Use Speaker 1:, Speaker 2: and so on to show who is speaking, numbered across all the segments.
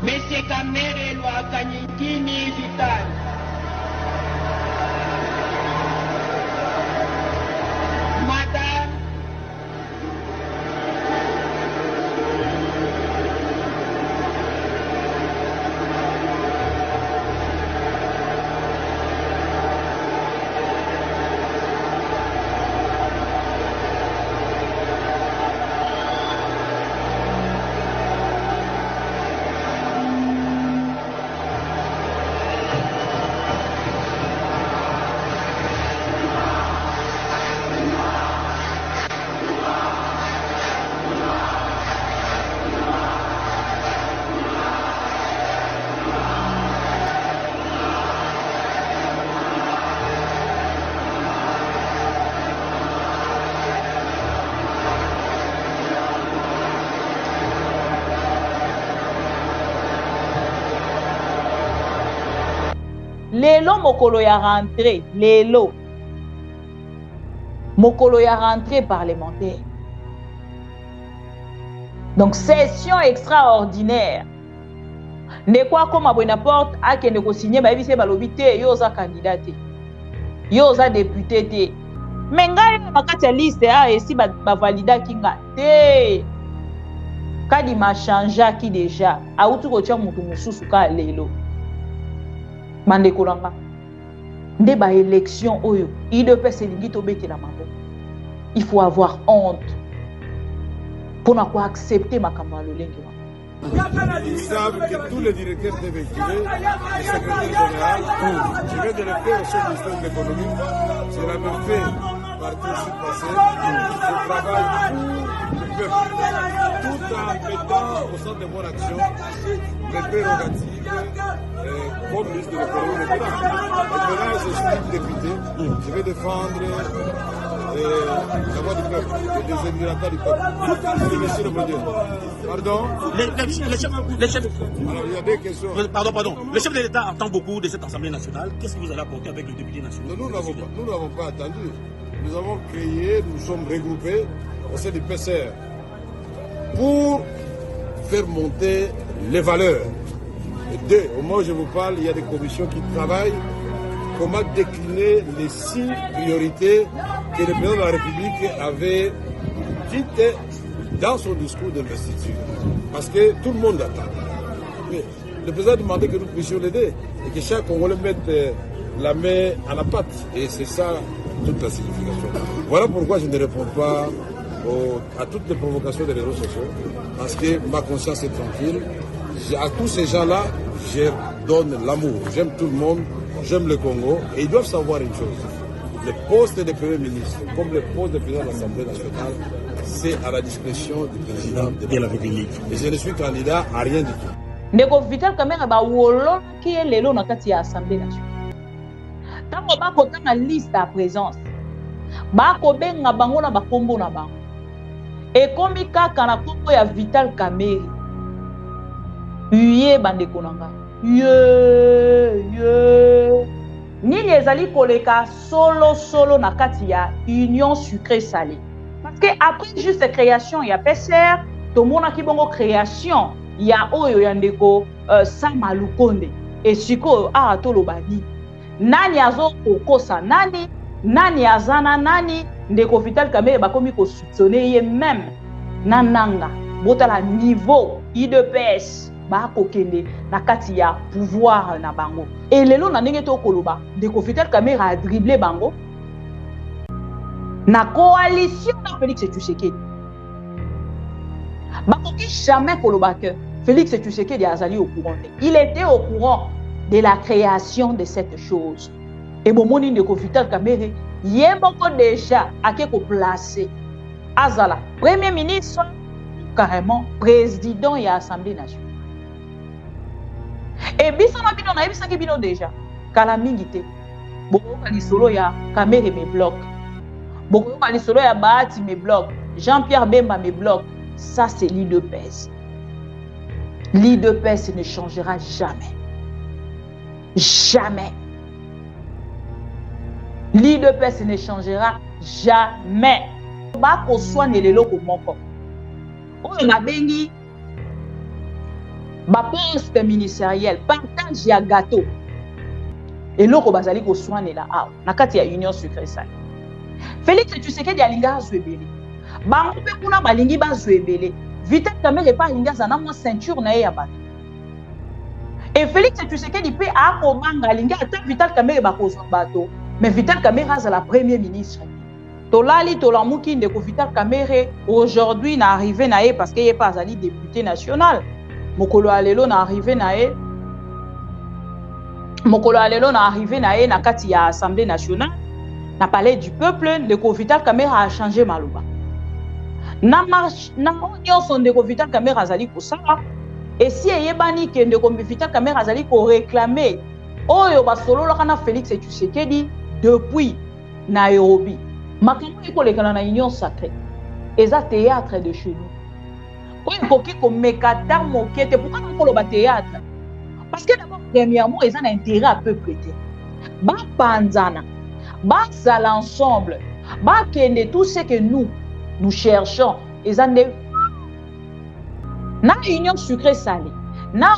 Speaker 1: Monsieur Kamere Lwakanyikini Vital. Madame
Speaker 2: Lelo mokolo ya rentrée, lelo mokolo ya rentrée parlementaire. Donc session extraordinaire. Ne quoi comme à Bonaparte a qui ne signé ba bise balobi te yo za candidat te. Yo za député te. Mais ngai makati ya liste a esi ba valida kinga te. Kadi ma changea ki déjà. A utu ko tia mutu mususu ka lelo. Mande kolanga nde ba élection oyo IDPS elingi tobetela mambo. Il faut avoir honte pour ne pas accepter makambo ya lolenge wana.
Speaker 3: Ils savent que tous les directeurs devaient écrire le secrétaire général. Je vais de le faire sur le système économique. Je l'avais fait partout sur le passé. Je travaille pour le peuple. Tout en mettant au centre de mon action les prérogatives comme ministre de l'économie. Maintenant, je suis député. Je vais défendre la voix du peuple, les émirateurs du peuple. Monsieur le Président. Pardon?
Speaker 4: Les chefs.
Speaker 3: Alors, il y a des questions.
Speaker 4: Pardon. Le chef de l'État attend beaucoup de cette Assemblée nationale. Qu'est-ce que vous allez apporter avec le député national?
Speaker 3: Nous n'avons pas attendu. Nous avons créé, nous sommes regroupés au sein du PCR pour faire monter les valeurs. Et deux, au moment où je vous parle, il y a des commissions qui travaillent comment décliner les 6 priorités que le président de la République avait dites dans son discours d'investiture. Parce que tout le monde attend. Mais le président a demandé que nous puissions l'aider et que chaque Congolais mette la main à la pâte. Et c'est ça toute la signification. Voilà pourquoi je ne réponds pas à toutes les provocations des réseaux sociaux. Parce que ma conscience est tranquille. À tous ces gens-là, je donne l'amour. J'aime tout le monde, j'aime le Congo. Et ils doivent savoir une chose. Le poste de Premier ministre, comme le poste de président de l'Assemblée nationale, c'est à la discrétion du président de la République. Et je ne suis candidat à rien du tout.
Speaker 2: Ndeko Vital Kamerhe ba wolo ki lelo na kati ya Assemblée nationale. Tango ba kota na liste à présence. Ba ko benga bango na ba kombo na bango. Et komi kaka na kombo ya Vital Kamerhe. Uye bandeko nanga. Nini ezali koleka solo na kati ya union sucré salé. Parce que après juste création il y a PCR, to mona ki bongo création il y a oyo yandeko Sama Lukonde et siko tolobani. Nani azo kokosa nani azana nani ndeko Vital Kamerhe bakomi ko soupçonner ye même nananga botala niveau IDPS ba kokende na kati ya pouvoir na bango. Et lelo na ndenge to koloba ndeko Vital Kamerhe a dribblé bango na coalition na Félix Tshisekedi. Bakoki jamais koloba que Félix Tshisekedi azali au courant. Il était au courant de la création de cette chose. Et bomoni ndeko Vital Kamerhe yeboko déjà akeko placer azala premier ministre carrément président et assemblée nationale. Et bisana bino na ebisaki bino déjà kala mingi te bokoyoka lisolo ya Kamerhe me bloc bokoyoka lisolo ya Bahati me bloc Jean-Pierre Bemba me bloc. Ça c'est l'IDPS. L'IDPS ne changera jamais. Jamais. L'IDPS ne changera jamais. Ba ko soigner les loko moko. Oyo na bengi poste ministériel, partage ya gâteau. Et l'autre bazali ko soigner là na kati ya union sucré salé. Félix Tshisekedi alinga azwebele. Bango pe kuna balingi bazwebele. Vital Kamerhe pa alinga zana mo ceinture na ye ya bato. Et Félix Tshisekedi pe akobanga alinga ata Vital Kamerhe bakozwa bato, mais Vital Kamerhe azala premier ministre. Tolali tolamuki ndeko Vital Kamerhe aujourd'hui na arrivé na ye parce que ye pas azali député national. Mokolo alelo na arrivé na ye. Mokolo alelo na arrivé na ye na kati ya Assemblée nationale, na palais du peuple, ndeko Vital Kamerhe a changé maloba. Na marche na nyonso ndeko Vital Kamerhe azali kosala. Et si eyebani ke ndeko Vital Kamerhe azali ko réclamer oyo basololaka na Félix Tshisekedi depuis Nairobi. Makambo ekolekana na union sacrée. Eza théâtre de chez nous. Oyo koki ko mekata mokete pourquoi na koloba théâtre? Parce que d'abord premièrement ils ont intérêt à peuple te. Ba panzana, ba sala ensemble, ba kende tout ce que nous cherchons. Ils ont na union sucré salé. Na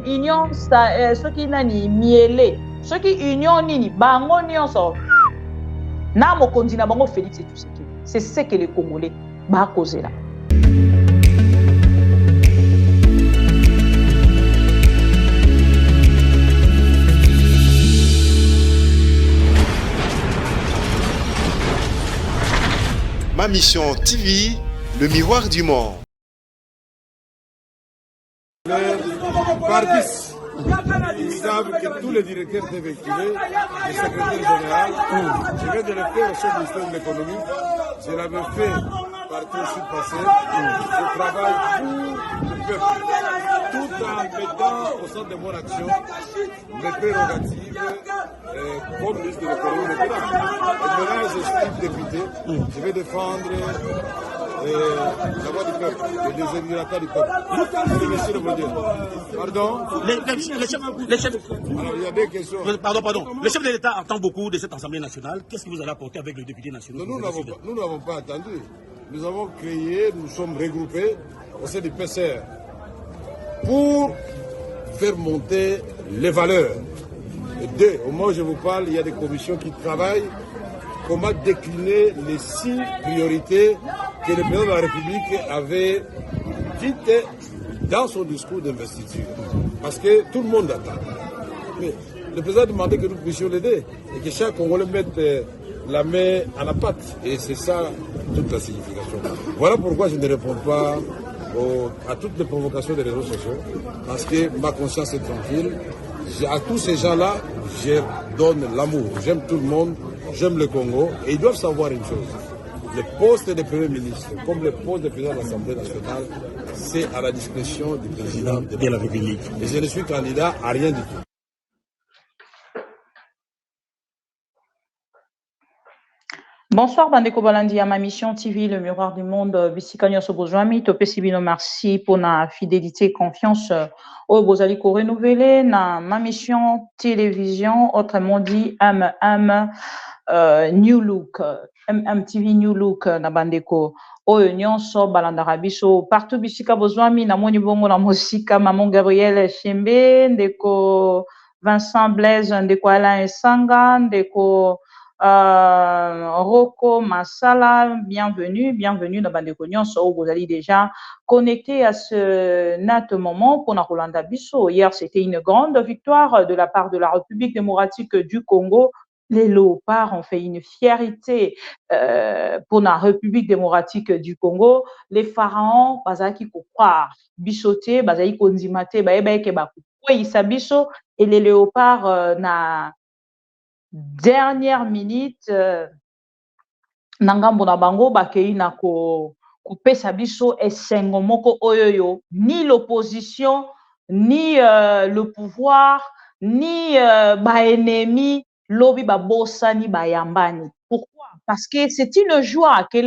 Speaker 2: union ce qui nani mielé, ce qui union nini bango nyonso. Na mokonzi na bango Félix Tshisekedi. C'est ce que les Congolais ba causer là.
Speaker 5: Ma mission TV, le miroir du monde.
Speaker 3: Par 10, ils savent que tous les directeurs étaient véhiculés, le secrétaire général, je viens de le faire au chef du ministère de l'économie, je l'avais fait partout où je suis passé, je travaille pour le peuple, tout en mettant au centre de mon action mes prérogatives comme ministre de l'économie maintenant. Et maintenant, je suis député, je vais défendre la voix du peuple, et des émigrants du peuple. C'est monsieur le modèle. Pardon?
Speaker 4: Les chefs.
Speaker 3: Alors, il y a des questions.
Speaker 4: Pardon. Le chef de l'État attend beaucoup de cette Assemblée nationale. Qu'est-ce que vous allez apporter avec le député national?
Speaker 3: Nous n'avons pas attendu. Nous avons créé, nous sommes regroupés au sein du PCR pour faire monter les valeurs. Et deux, au moment où je vous parle, il y a des commissions qui travaillent comment décliner les 6 priorités que le président de la République avait dites dans son discours d'investiture. Parce que tout le monde attend. Mais le président a demandé que nous puissions l'aider et que chaque Congolais mette la main à la pâte. Et c'est ça toute la signification. Voilà pourquoi je ne réponds pas à toutes les provocations des réseaux sociaux. Parce que ma conscience est tranquille. À tous ces gens-là, je donne l'amour. J'aime tout le monde. J'aime le Congo et ils doivent savoir une chose. Le poste de Premier ministre, comme le poste de président de l'Assemblée nationale, c'est à la discrétion du président de la République. Et je ne suis candidat à rien du tout.
Speaker 2: Bonsoir, Bandeko Balandi, à ma mission TV, le miroir du monde, Bissikanyo Sobozwami, Topé Sibino, merci pour la fidélité et confiance au Bozali ko renouvelé, na ma mission télévision, autrement dit, New Look, MTV New Look, na Bandeko, oyo nyonso balandaka biso, partout Bissika Bozwami, na moni bongo na mosika, Maman Gabriel Chembe, ndeko Vincent Blaise, ndeko Alain Esanga, ndeko Rocco Masala, bienvenue dans Bandeko Nyonso, vous allez déjà connecté à ce net moment pour la Rolanda Bisso. Hier, c'était une grande victoire de la part de la République démocratique du Congo. Les léopards ont fait une fierté pour la République démocratique du Congo. Les pharaons, bazaki ko croire, bisoté, bazaki ko ndimate, baeke baku kweyisa biso, et les léopards na dernière minute nangambo na bango bakei na ko kopesa biso esengo moko oyoyo, ni l'opposition ni le pouvoir ni ba-ennemi lobi babosani bayambani. Pourquoi? Parce que c'est une joie que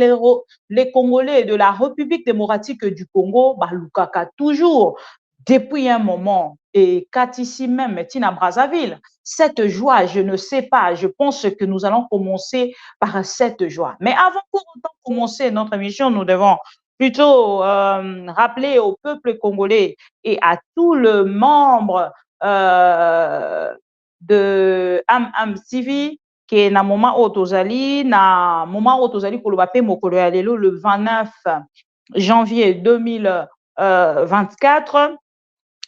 Speaker 2: les Congolais de la République démocratique du Congo balukaka toujours depuis un moment, et ici même, Tina Brazzaville, cette joie, je ne sais pas, je pense que nous allons commencer par cette joie. Mais avant pour autant commencer notre émission, nous devons plutôt rappeler au peuple congolais et à tout le membre de Am TV que na moment otozali koloba pe mokolo ya lelo le 29 janvier 2024,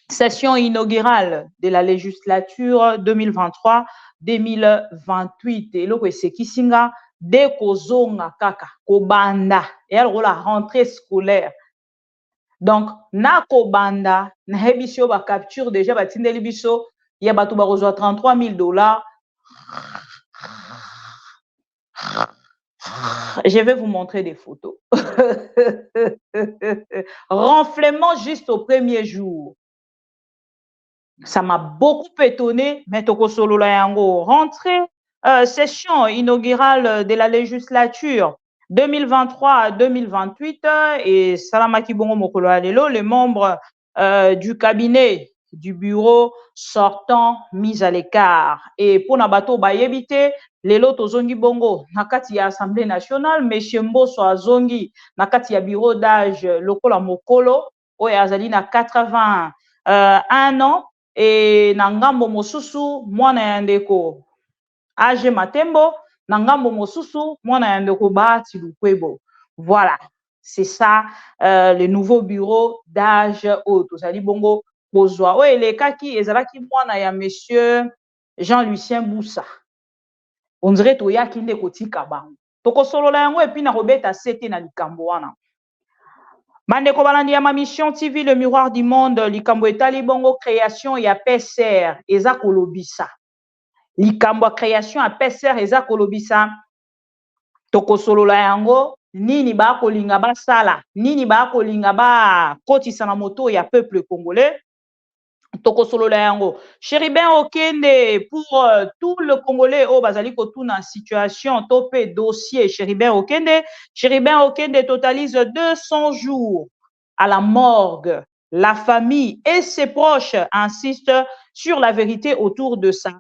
Speaker 2: session inaugurale de la législature 2023-2028. Eloko esekisinga de kozonga kaka kobanda et alors la rentrée scolaire. Donc na kobanda na hebisio ba capture déjà batindeli biso ya bato ba kozwa $33,000. Je vais vous montrer des photos. Renflement juste au premier jour. Ça m'a beaucoup étonné, mais toko solo la yango rentrée, session inaugurale de la législature 2023 à 2028 et Salamaki Bongo Mokolo Alelo, les membres du cabinet du bureau sortant mis à l'écart. Et pour Nabato Bayebite, lelo tozongi bongo nakati ya Assemblée nationale, monsieur Mboso azongi nakati ya bureau d'âge lokola mokolo oyo azali na 81 ans. Et nangambo mosusu mwana ya ndeko age matembo nangambo mosusu mwana ya ndeko Bahati Lukwebo. Voilà, c'est ça le nouveau bureau d'âge oyo tozali bongo kozwa oyo elekaki ezalaki mwana ya monsieur Jean-Lucien Boussa. On dirait toyaki nde kotika bango tokosolola yango epi na kobeta sete na likambo wana. Bandeko balandi ya ma mission TV le miroir du monde likambo etali bongo création ya PCR eza kolobisa. Likambo création ya PCR eza kolobisa. Tokosolola yango nini ba kolinga basala, nini ba kolinga ba kotisa na moto ya peuple congolais. Tokosolola yango. Chéribin Okende pour tout le Congolais au bazali kotuna situation topé dossier Chéribin Okende. Chéribin Okende totalise 200 jours à la morgue. La famille et ses proches insistent sur la vérité autour de sa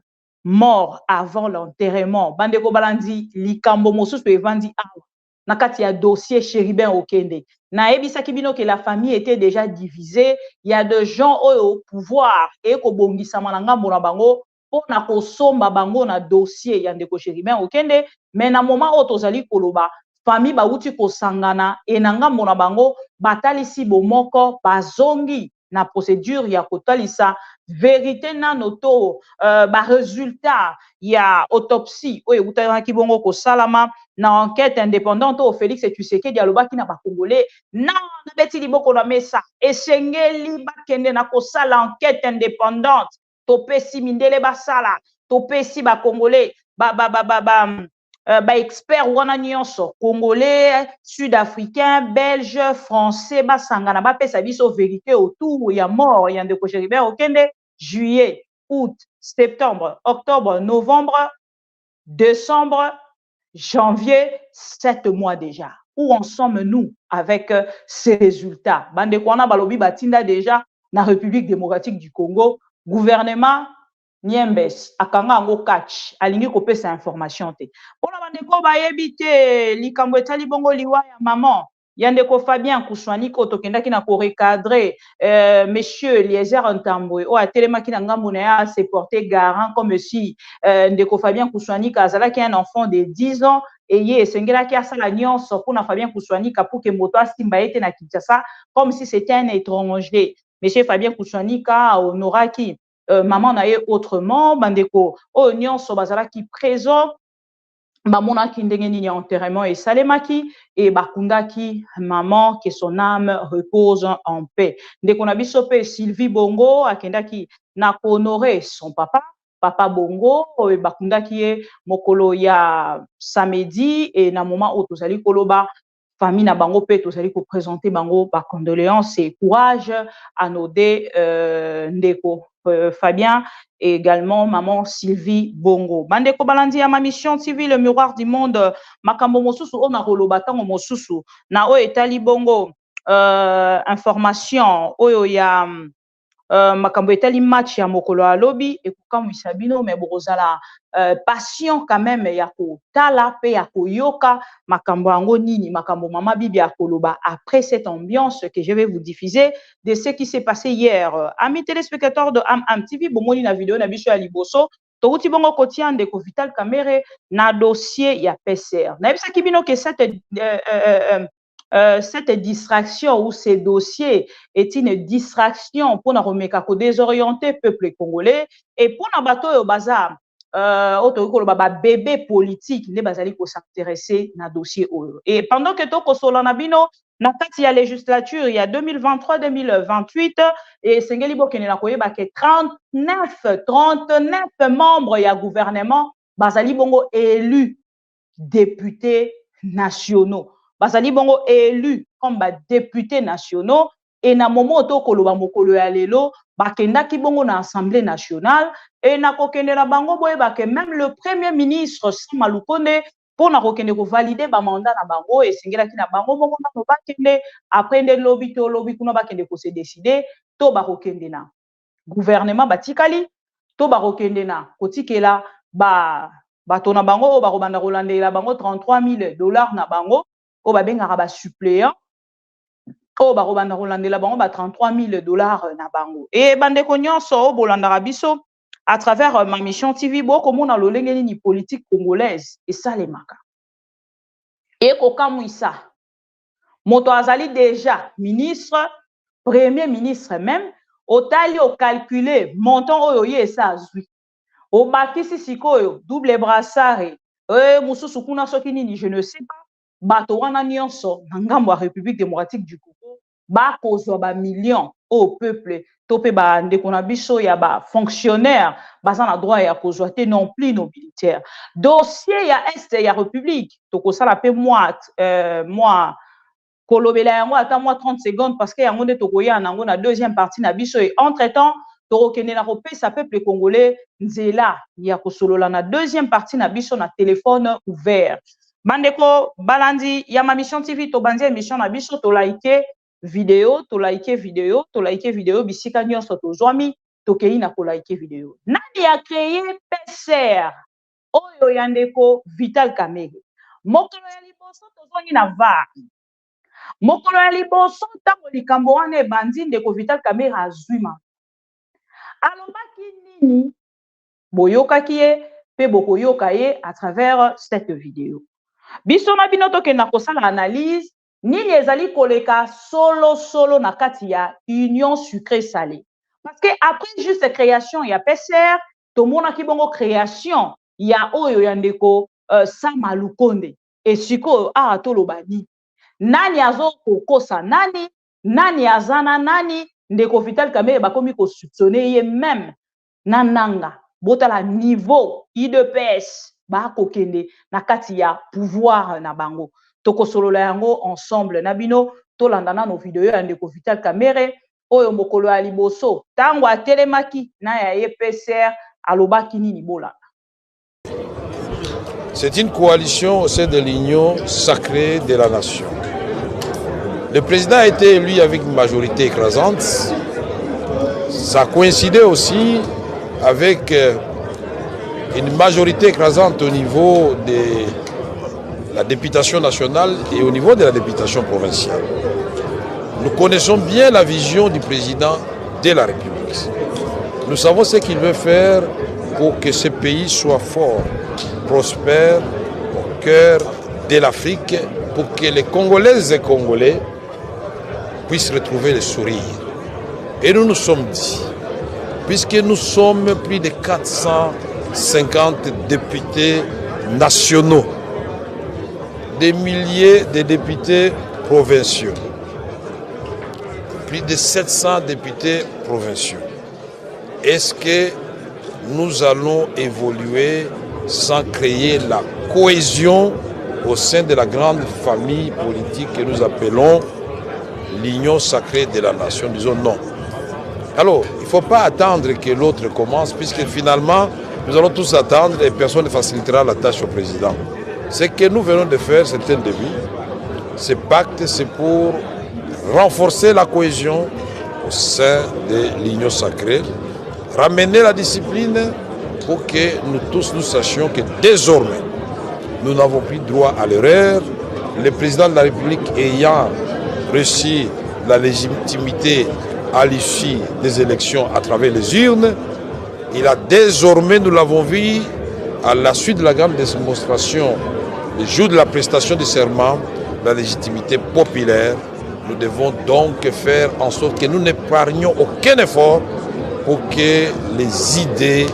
Speaker 2: mort avant l'enterrement. Bandeko balandi likambo mosusu evandi awa. Nakati ya dossier Chéribin Okende. Na ebisaki bino que la famille était déjà divisée, il y a des gens au pouvoir et ko bongisa mananga mona bango pona ko somba bango na dossier ya ndeko Chéribin Okende, mais na moment o tozali koloba famille ba uti ko sangana et nanga mona bango batalisi bomoko bazongi na procédure ya kotalisa vérité na noto ba résultat ya autopsie oyo utanaki bongo ko salama na enquête indépendante au Félix Tshisekedi alobaki na ba Congolais na beti liboko na mesa esengeli bakende na kosala enquête indépendante topesi mindele basala topesi ba Congolais ba expert wana nyonso Congolais, Sud-Africain, Belge, Français basangana bapesa biso vérité autour ya mort ya ndeko Chéribin Okende. Juillet, août, septembre, octobre, novembre, décembre, janvier, 7 mois déjà. Où en sommes-nous avec ces résultats? Bandekwana balobi batinda déjà na République démocratique du Congo, gouvernement Niembes akanga ngo catch alingi kopesa information te. Pona bandeko bayebi te likambo etali bongo liwa ya maman Yandeko Fabien Kouchouani ko tokendaki na ko recadrer monsieur Eliezer Ntambwe o atelemaki na ngambo na ya se porter garant comme si ndeko Fabien Kouchouani kazalaki un enfant de 10 ans et ye esengelaki asala nyonso pona Fabien Kouchouani kapuke moto asimba ete na Kinshasa comme si c'était un étranger. Monsieur Fabien Kouchouani ka honoraki maman na ye autrement bandeko o nyonso bazalaki présent bamonaki ndenge nini enterrement et salemaki et bakundaki maman que son âme repose en paix. Ndeko na biso pe Sylvie Bongo akendaki na honorer son papa Bongo et bakundaki ye mokolo ya samedi et na moment où tozali koloba famille na bango pe tozali ko présenter bango ba condoléances et courage à nos deux ndeko Fabien et également maman Sylvie Bongo. Bandeko balandi ya ma mission TV le miroir du monde makambo mosusu ona koloba tango mosusu na o etali bongo information oyo ya makambo etali match ya mokolo ya lobi ekokamwisa bino me bokozala passion quand même ya kotala pe ya koyoka makambo yango nini makambo mama bibi akoloba après cette ambiance que je vais vous diffuser de ce qui s'est passé hier. Amis téléspectateurs de Am TV bomoni na vidéo na biso ya liboso touti bongo kotia ndeko Vital Kamerhe na dossier ya PCR. Na yebisaki bino que cette distraction ou ces dossiers est une distraction pour nous désorienter le peuple congolais et pour nous battre au bazar bébé politique ne bazali ko s'intéresser na dossier et pendant que to kosola na bino na kati ya législature il y a 2023-2028 et sengeli bokene na koyeba ke 39 membres ya gouvernement bazali bongo élus députés nationaux. Bazali bongo élu comme députés nationaux et na moment to koloba mokolo ya lelo bakenda ki bongo na assemblée nationale et na kokende na bango boye que même le premier ministre Sama Lukonde pour na kokende ko valider ba mandat na bango et singela ki na bango bongo na bakende après nde lobby to lobby kuna bakende ko se décider to ba kokende na gouvernement batikali to ba kokende na kotikela bato na bango ba robanda rolandela bango $33,000 na bango o ba bengaka ba suppléant o ba robanda rolandela bango ba $33,000 na bango et bandeko nyonso o bolandaka biso à travers ma mission TV boko mona lolenge ni politique congolaise et ça les maka et kokamwisa moto azali déjà ministre premier ministre même otali o calculer montant oyo ye ça azui o bakisi sikoyo double brassard mususu kuna soki nini je ne sais pas bato wana nyonso na ngambo ya République démocratique du Congo bakozwa ba millions au peuple topé ba ndeko na biso ya ba fonctionnaire baza na droit ya kozwa te non plus nos militaires dossier ya est ya République tokosala pe moi kolobela yango ata moi 30 secondes parce que yango nde tokoya nango na deuxième partie na biso et entre temps tokokende na kopesa peuple congolais nzela ya kosolola na deuxième partie na biso na téléphone ouvert. Bandeko balandi ya ma mission TV to bandi émission na biso to like vidéo bisika nyonso to zwami to kei na ko like vidéo. Nani a créé PCR oyo ya ndeko Vital Kamerhe. Mokolo ya liboso to zongi na VAR. Mokolo ya liboso tango likambo wana bandi ndeko Vital Kamerhe azwima. Alobaki nini boyokaki ye pe bokoyoka ye à travers cette vidéo. Biso na bino tokenda kosala analyse nini ezali koleka solo na kati ya union sucré salé parce que après juste création ya PCR to mona ki bongo création ya oyo ya ndeko Sama Lukonde et siko toloba nani azo kokosa nani azana nani ndeko Vital Kamerhe bakomi ko soupçonner ye même nananga botala niveau IDPS ba kokende na kati ya pouvoir na bango tokosolola yango ensemble na bino tolandana no video ya ndeko Vital Kamerhe oyo mokolo ya liboso tango atelemaki na ya PCR alobaki nini bola.
Speaker 3: C'est une coalition au sein de l'union sacrée de la nation. Le président a été élu avec une majorité écrasante. Ça coïncidait aussi avec une majorité écrasante au niveau de la députation nationale et au niveau de la députation provinciale. Nous connaissons bien la vision du président de la République. Nous savons ce qu'il veut faire pour que ce pays soit fort, prospère, au cœur de l'Afrique, pour que les Congolaises et Congolais puissent retrouver le sourire. Et nous nous sommes dit, puisque nous sommes plus de 450 députés nationaux, des milliers de députés provinciaux, plus de 700 députés provinciaux. Est-ce que nous allons évoluer sans créer la cohésion au sein de la grande famille politique que nous appelons l'union sacrée de la nation? Disons non. Alors, il ne faut pas attendre que l'autre commence, puisque finalement, nous allons tous attendre et personne ne facilitera la tâche au président. Ce que nous venons de faire, c'est un début. Ce pacte, c'est pour renforcer la cohésion au sein de l'Union sacrée, ramener la discipline pour que nous tous nous sachions que désormais, nous n'avons plus droit à l'erreur. Le président de la République ayant reçu la légitimité à l'issue des élections à travers les urnes, il a désormais, nous l'avons vu, à la suite de la grande démonstration, le jour de la prestation du serment, la légitimité populaire. Nous devons donc faire en sorte que nous n'épargnions aucun effort pour que les idées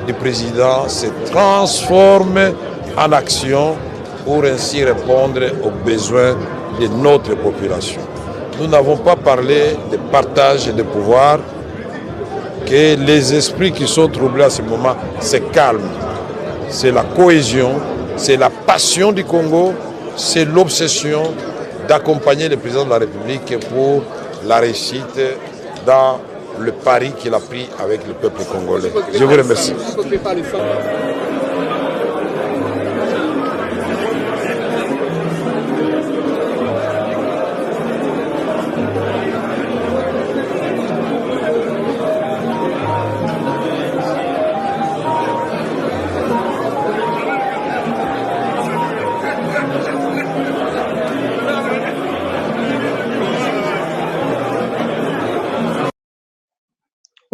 Speaker 3: du président se transforment en action pour ainsi répondre aux besoins de notre population. Nous n'avons pas parlé de partage de pouvoir, que les esprits qui sont troublés à ce moment se calment. C'est la cohésion, c'est la passion du Congo, c'est l'obsession d'accompagner le président de la République pour la réussite dans le pari qu'il a pris avec le peuple congolais. Je vous remercie.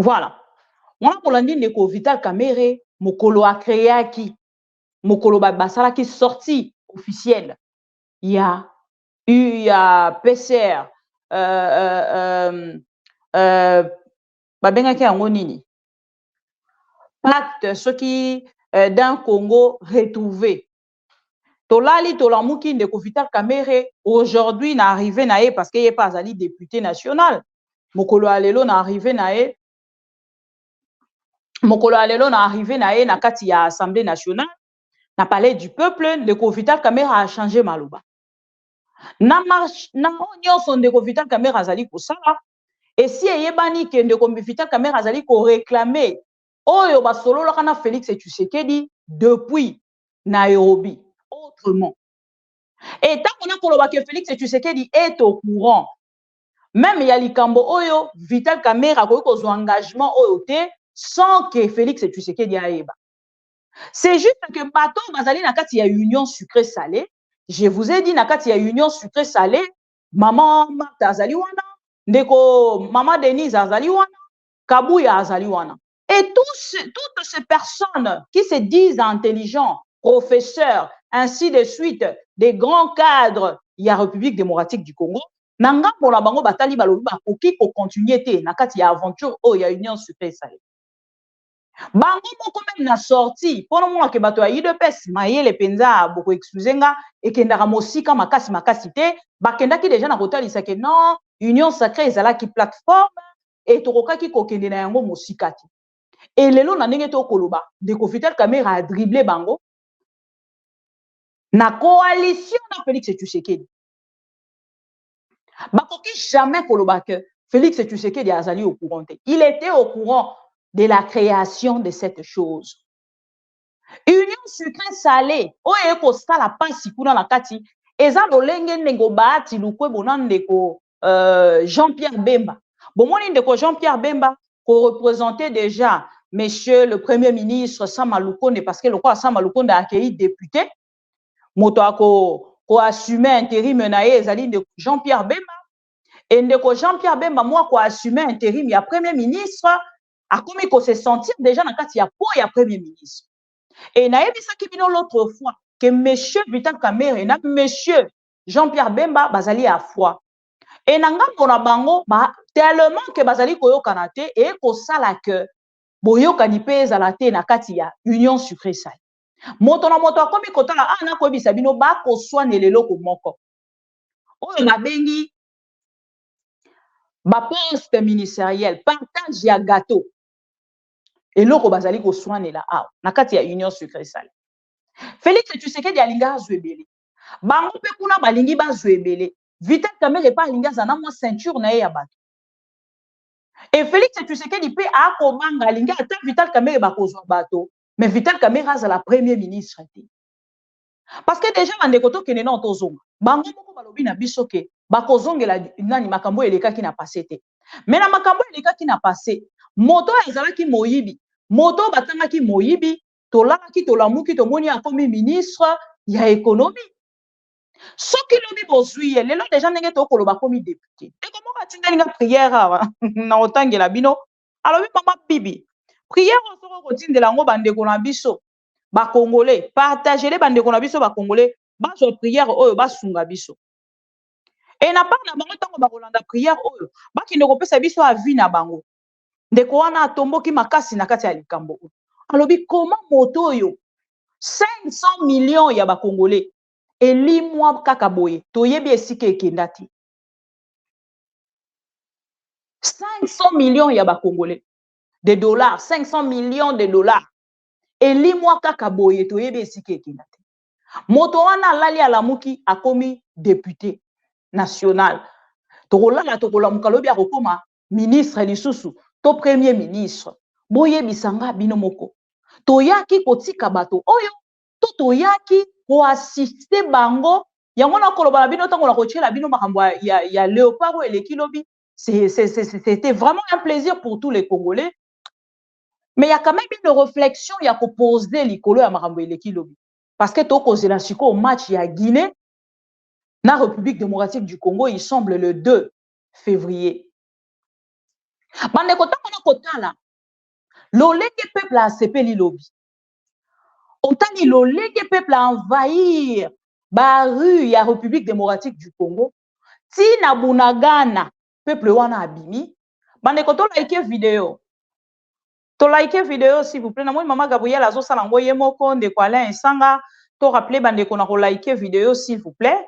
Speaker 2: Voilà. On a pour l'année que Vital Kamerhe, Mokolo a créé qui, Mokolo Basala qui est sorti officiel. Il y a PCR, Babengaki Angonini, pacte, ceux qui d'un Congo retrouvé. Tolali Tolamuki de Vital Kamerhe aujourd'hui n'a arrivé naé parce qu'il n'est pas allé député national. Mokolo Alelo n'a arrivé naé. Mokolo Alelo n'a arrivé naé na kati ya Assemblée nationale, na palais du peuple, le Vital Kamerhe a changé Malouba. Na onyo son de Vital Kamerhe azali kosala, et si yebani ke de Vital Kamerhe azali ko réclamer oyo basolo lokana Félix Tshisekedi depuis Nairobi autrement. Et tant qu'on a koloba que Félix Tshisekedi est au courant, même ya likambo oyo Vital Kamerhe a ko engagement oyo te sans que Félix Tshisekedi aeba. C'est juste que bato bazali na kati ya union sucré salé. Je vous ai dit na kati ya union sucré salé, maman Martha azali wana, ndeko maman Denise azali wana, Kabuya azali wana. Et toutes ces personnes qui se disent intelligents, professeurs, ainsi de suite, des grands cadres, il y a République démocratique du Congo, nanga pona bango batali balobi bakoki ko continuer te na kati ya aventure o ya union sucré salé. Bango moko même na sorti pour le moment que bato ya UDPS mayele penza boko excusenga et kendaka mosika makasi te bakendaki déjà na kotalisa ke non union sacrée ezalaki plateforme et tokokaki kokende na yango mosika te. Et lelo na ndenge to koloba de Vital Kamerhe a dribblé bango na coalition na Félix Tshisekedi. Bakoki jamais koloba que Félix Tshisekedi azali au courant. Il était au courant de la création de cette chose. Union sucré salé, oye ko sala pasi kuna na kati, eza lolenge ndeko baati lukwe bonande ko Jean-Pierre Bemba. Bomoni ndeko Jean-Pierre Bemba ko représenter déjà monsieur le premier ministre Sama Lukonde parce que le quoi Sama Lukonde a accueilli député. Moto ko assumer intérim naé ezali ndeko Jean-Pierre Bemba. Et ndeko Jean-Pierre Bemba moi ko assumer intérim ya premier ministre. A comme qu'on se sentir déjà dans le cas il y a premier ministre. Et naïbisa qui vient l'autre fois que monsieur Vital Kamerhe et monsieur Jean-Pierre Bemba bazali à foi. Et nanga pona bango tellement que bazali koyo kanate et ko sala que boyo kanipe zalate na kati ya union sucré salé. Moto na moto akomi kotala na ko bisa bino ba ko soane lelo ko moko. Oyo na bengi ba poste ministériel partage ya gâteau. Et loko bazali ko soane la a na kati ya union sucré salé. Félix Tshisekedi alinga azwebele. Bango pe kuna balingi bazwebele. Vital Kamerhe pa alinga zana mo ceinture na ya bato. Et Félix Tshisekedi pe a ko banga alinga ata Vital Kamerhe ba kozwa bato, mais Vital Kamerhe aza la premier ministre te. Parce que déjà bandeko to kenena otozonga. Bango moko balobi na biso ke ba kozongela nani makambo elekaki na passé te. Mais na makambo eleka qui n'a passé moto ezalaki moyibi moto batangaki moyibi tolalaki tolamuki tomoni akomi ministre ya économie soki lobi bozwi ye lelo déjà ndenge tokoloba komi député ndeko moko atindeli nga prière awa na otangela bino alobi mama bibi prière osoko kotindela yango bandeko na biso bakongolais partagele bandeko na biso bakongolais bazwa prière oyo basunga biso et na part na bango ntango bakolanda prière oyo bakende kopesa biso avi na bango ndeko wana atomboki makasi na kati ya likambo oyo alobi koma moto oyo 500 millions ya bakongolais elimwa kaka boye toyebi esika ekenda te 500 millions ya bakongolais de dollars 500 millions de dollars elimwa kaka boye toyebi esika ekenda te moto wana alali alamuki akomi député national tokolala tokolamuka lobi akokoma ministre lisusu to premier ministre boyebisanga bino moko toyaki kotika bato oyo to toyaki koassiste bango yango nakoloba na bino ntango na kotiela bino makambo ya léopard oyo eleki lobi c'était vraiment un plaisir pour tous les Congolais mais il y a quand même une réflexion ya koposer likolo ya makambo eleki lobi parce que tokozela siko match ya Guinée na République démocratique du Congo il semble le 2 février bandeko ntango na kotala lolenge peuple asepeli lobi otali lolenge peuple a envahir ba rue ya République démocratique du Congo tina bunagana peuple wana abimi bandeko to like vidéo s'il vous plaît na moi maman Gabriel azosala ngo ye moko ndeko Alain Esanga to rappeler bandeko na ko like vidéo s'il vous plaît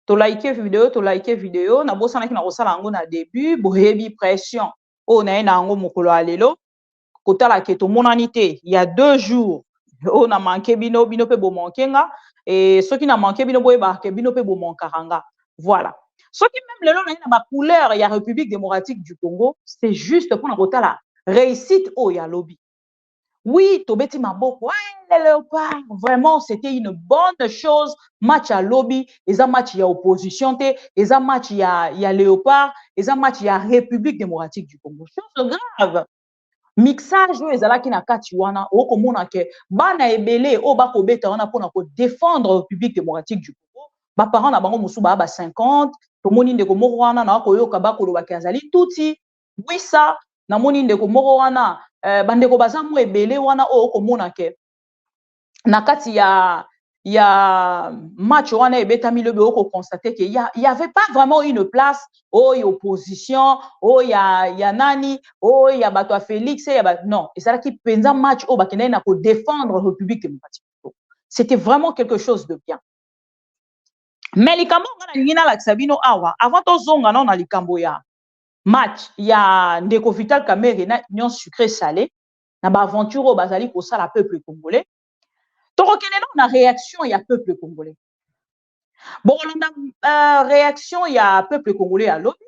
Speaker 2: to like vidéo na bosana ki na kosala ngo na début boyebi pression o na ena ngo mokolo alelo kotala ke to monani te il y a 2 jours on a manqué bino pe bo mankenga et ceux qui n'a manqué bino boye ba ke bino pe bo mankaranga voilà ceux qui même le long na ba couleur il y a République démocratique du Congo c'est juste pour na kotala réussite o ya lobby oui tobeti maboko les léopards vraiment c'était une bonne chose match à lobby et un match ya opposition te et un match ya léopard et un match ya République démocratique du Congo chose grave mixage oyo ezalaki na kati wana okomona ke bana ebele o bakobeta wana mpona kodéfendre République démocratique du Congo baparent na bango mosusu baa ba 50 tomoni ndeko moko wana na bakoyoka bakolobaki azali tuti bwisa namoni ndeko moko wana bandeko baza mo ebele wana oyo okomona ke na kati ya match wana ebetami lobi okoconstater ke y avait pas vraiment une place oyo opposition oyo ya nani oyo ya bato ya Félix non ezalaki penza match oyo bakendaki na kodéfendre République démocratique c'était vraiment quelque chose de bien mais likambo nga nalingi nalakisa bino awa avant tozonga na likambo ya match ya ndeko Vital Kamerhe na Union Sucré Salé na baaventure oyo bazali kosala peuple congolais tokokende na réaction ya peuple congolais bokolanda réaction ya peuple congolais ya lobi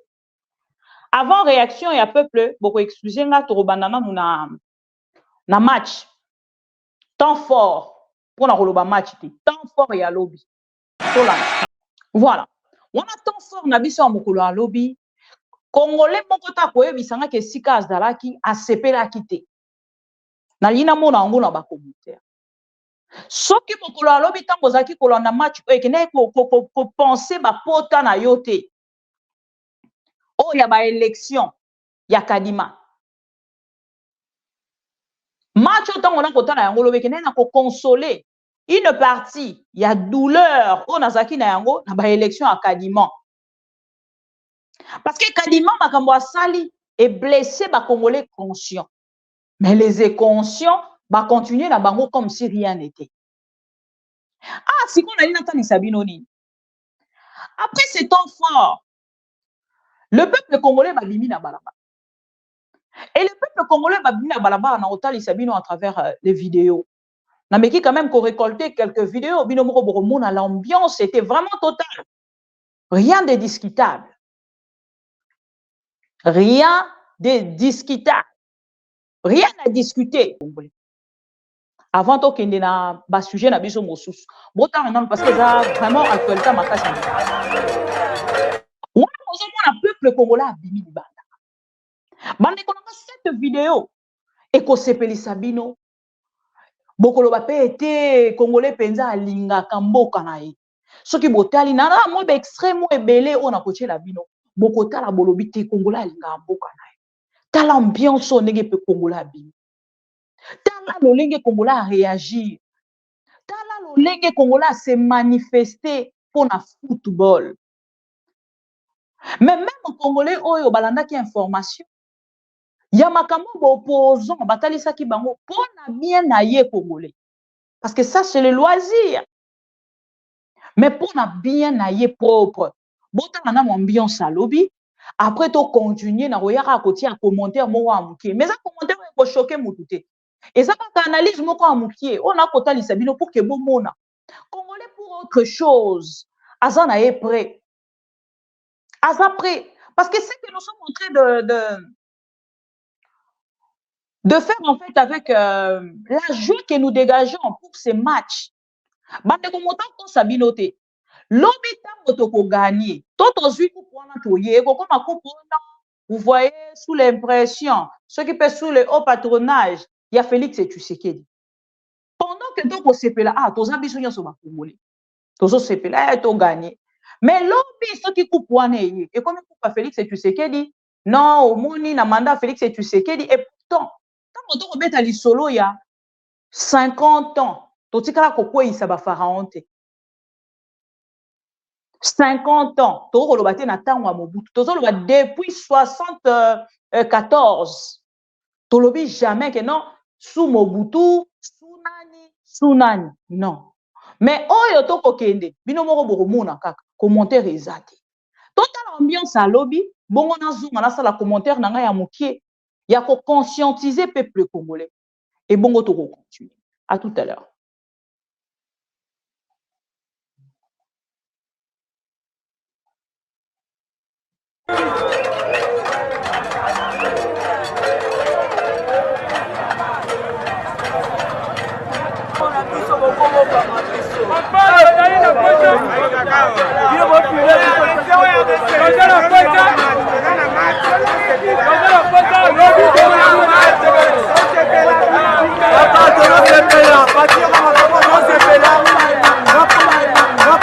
Speaker 2: avant réaction ya peuple boko excuse nga tokobanda nanu na match temps fort mpona koloba match te temps fort ya lobi tolanda voilà wana temps fort na biso ya mokolo ya lobi congolais moko ta koyebisanga ke esika azalaki asepelaki te nalingi namona yango na bakommentaire soki mokolo alobi ntango ozalaki kolanda match oyo ekendaki kopense bapota na yo te oyo ya baélection ya kadima match oyo ntango na kotala yango lobi ekendaki na kokonsole une partie ya douleur oyo nazalaki na yango na baélection ya kadima parce que kadima makambo asali eblesse bacongolais conscients mais les inconscients continuer na bango comme si rien n'était. Ah, si on a une attente Sabinoni. Après ce temps fort, le peuple congolais va bimi na balaba. Et le peuple congolais va bimi na balaba na otali Sabino à travers les vidéos. Na meki quand même qu'on récoltait quelques vidéos, bino moko boromona l'ambiance était vraiment totale. Rien de discutable. Rien de discutable. Rien à discuter. Avant to kende na ba sujet na biso mosusu botanga non parce que ça vraiment actualité makasi wana ozomona peuple congolais abimi libanda Bande konanga cette vidéo et ko sepelisa bino. Bokolo ba pe été congolais penza alinga kamboka na ye. Soki botali na mo be extrême ebele ona koche la bino. Bokota la bolobi te congolais alinga mboka na ye. Tala ambiance onenge pe congolais bino. Tala lolenge congolais a réagir. Tala lolenge congolais a se manifester pour na football. Mais même congolais oyo balanda ki information. Ya makambo opposant batalisa ki bango pour na bien na ye congolais. Parce que ça c'est le loisir. Mais pour na bien na ye propre. Bota na ambiance à lobby. Après to continuer na royaka côté à commentaire mo amukie. Mais ça commentaire ko choquer mututé. Et ça pas analyse moko amukie. On a kota lisabino pour que bomona. Congolais pour autre chose. Azana est prêt. Aza prêt. Parce que c'est que nous sommes en train de faire en fait avec la joie que nous dégageons pour ces matchs. Bande komotan ko sabinote. Lobi tango toko gagner. Toto zui ko pona toye ko koma ko pona. Vous voyez sous l'impression, ceux qui paient sous le haut patronage, il y a Félix et Tshisekedi. Pendant que toko sepela toza biso nyoso ba Congolais. Tozo sepela to gagner. Mais lobi ceux qui coupoane et comme coupa Félix et Tshisekedi, non, au moni na mandat Félix et Tshisekedi et pourtant tango toko beta li solo ya 50 ans. Totikala kokwe isa ba pharaon te. 50 ans. Toko lobate na tango a Mobutu. Tozo loba depuis 74. Tolobi jamais que non sous Mobutu, Sunani. Non. Mais oyo toko kende. Bino moko bokomona kaka. Commentaire ezate. Total ambiance à lobby. Bongo na zunga na sala commentaire na nga ya mokie. Ya ko conscientiser peuple congolais. Et bongo toko continuer. À tout à l'heure.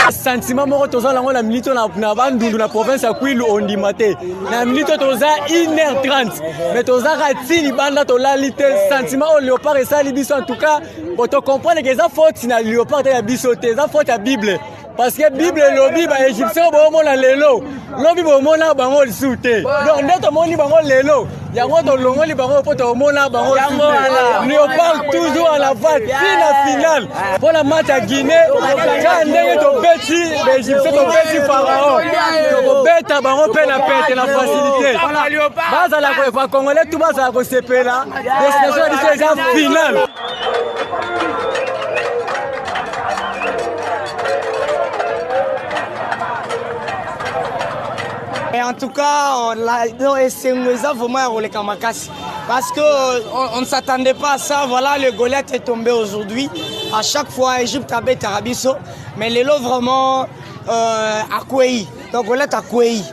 Speaker 6: Sentiment moko toza lango na milito na bandundu na province ya Kwilu ondimate na milito toza 1h30 mais toza ratini banda tolali te sentiment au léopard esali biso en tout cas pour te comprendre que ça faute na léopard ya biso te ça faute ya Bible parce que Bible lobi ba égyptien bo mona lelo lobi bo mona bango lisute donc ndeto moni bango lelo yango to longoli bango po to mona bango léopard toujours à la vague finale pour la match à Guinée quand ndenge to beti ba égyptien to beti pharaon to beta bango pe na pete na facilité baza la ko congolais tout baza ko sepela destination de finale.
Speaker 7: Et en tout cas, c'est vraiment les Kamakasi. Parce qu'on ne s'attendait pas à ça. Voilà, le Goliath est tombé aujourd'hui. À chaque fois, Égypte a bête Arabiso. Mais les lots vraiment à Kouéi. Donc Goliath à Kouéi.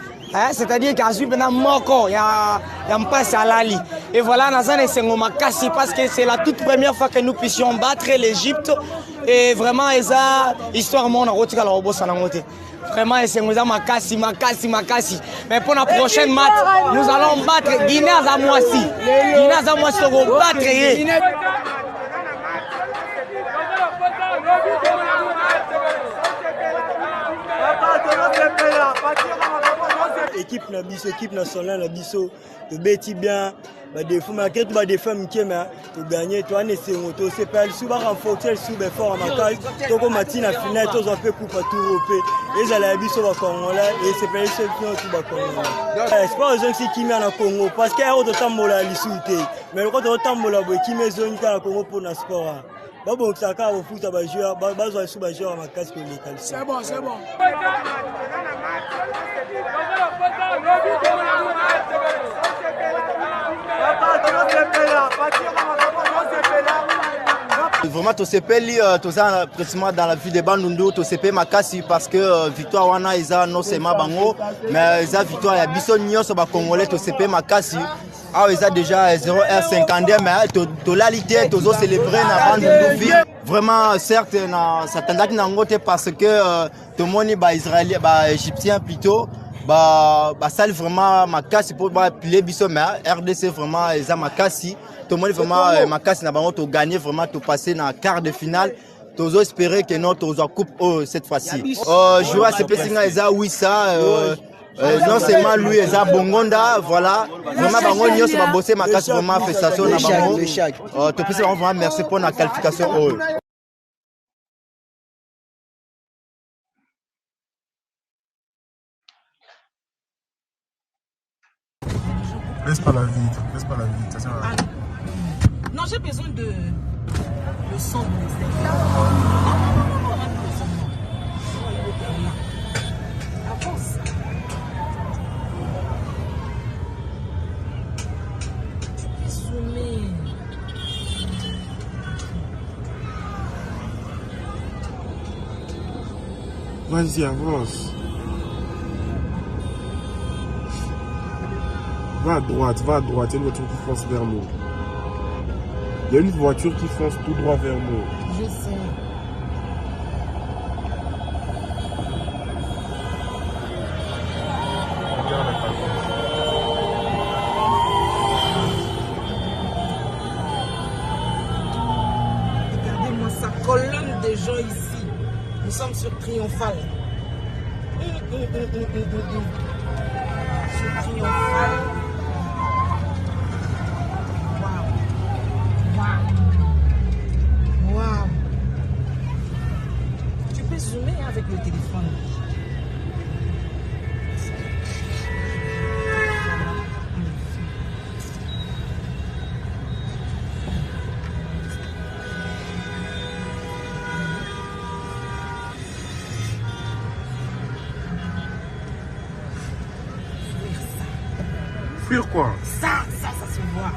Speaker 7: C'est-à-dire qu'à Zub, il y a Moko, il y a un passe à Lali. Et voilà, Nazan et Sengomakasi, parce que c'est la toute première fois que nous puissions battre l'Égypte. Et vraiment, il y a histoire mon route à la robot Sanangote. Vraiment, c'est Makassi. Mais pour la prochaine match, nous allons battre Guinée à Moissi. Guinée à Moissi, nous allons battre.
Speaker 6: Équipe nationale, la biso, de bêtis bien. Des fois, mais des femmes qui aiment gagner, toi, ne sais pas, c'est pas le souvent renforcer le sous fort à ma taille. Donc, on m'a dit la finale, tous un peu pour pas tout repérer. Et j'allais à Bissau au Congo là, et c'est pas les seuls qui ont tout au Congo. C'est pas aux gens qui mettent en Congo, parce qu'il y a autant de mola à l'issouté. Mais quand on entend mola, qui met zone à Congo pour le sport. Bon, ça va au foot, ça va jouer, ça va sous jouer à ma casque.
Speaker 7: C'est bon.
Speaker 5: Vraiment, tu sais pas, précisément dans la vie de Bandundu, tu sais pas Makassi parce que victoire wana non seulement bango, mais eza victoire ya biso nyonso ba congolais tu sais pas Makassi Ah, ils ont déjà 0h50, mais tu l'as lité, tu as célébré avant de vie. Vraiment, certes, ça t'a dit parce que tout le monde est israélien, égyptien plutôt. Ça vraiment ma casse pour plier biso mais RDC vraiment ils ont ma casse. Tout le monde vraiment ma casse n'a pas gagné vraiment tout passer dans quart de finale. Tous espérer que notre coupe cette fois-ci. Jouer à ce petit ils oui ça. Non seulement lui et ça Bongonda voilà vraiment Bangonio ça va bosser ma casse vraiment fait ça sur la bango tout peux vraiment merci pour la qualification
Speaker 8: Laisse pas la vitre, ça sert à rien.
Speaker 9: Non, j'ai besoin de son de l'extérieur. Avance. Zoomer.
Speaker 8: Vas-y, avance. Va à droite, il y a une voiture qui fonce vers nous. Il y a une voiture qui fonce tout droit vers nous.
Speaker 9: Je sais. Regardez-moi sa colonne de gens ici. Nous sommes sur Triomphal. Sur Triomphal. Wow. Tu peux zoomer avec le téléphone.
Speaker 8: Fuir quoi?
Speaker 9: Ça se voit.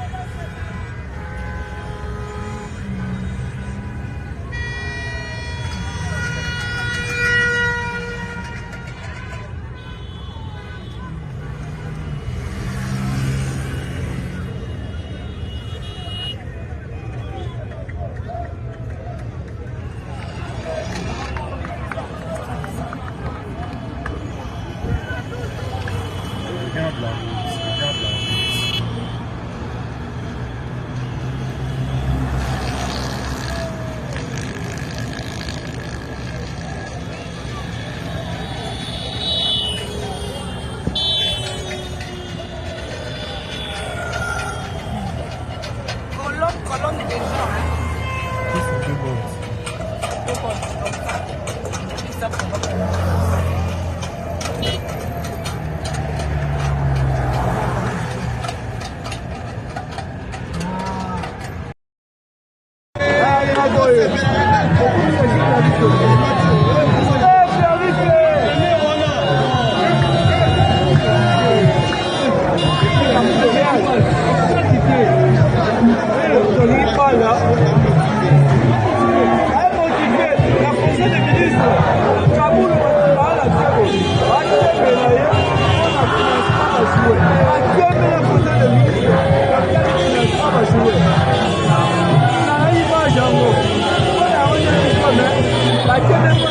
Speaker 8: Regarde là.
Speaker 9: Colonne des gens, hein.
Speaker 8: Qui sont deux bonnes.
Speaker 9: Comme ça. Et ça, pour moi.
Speaker 10: I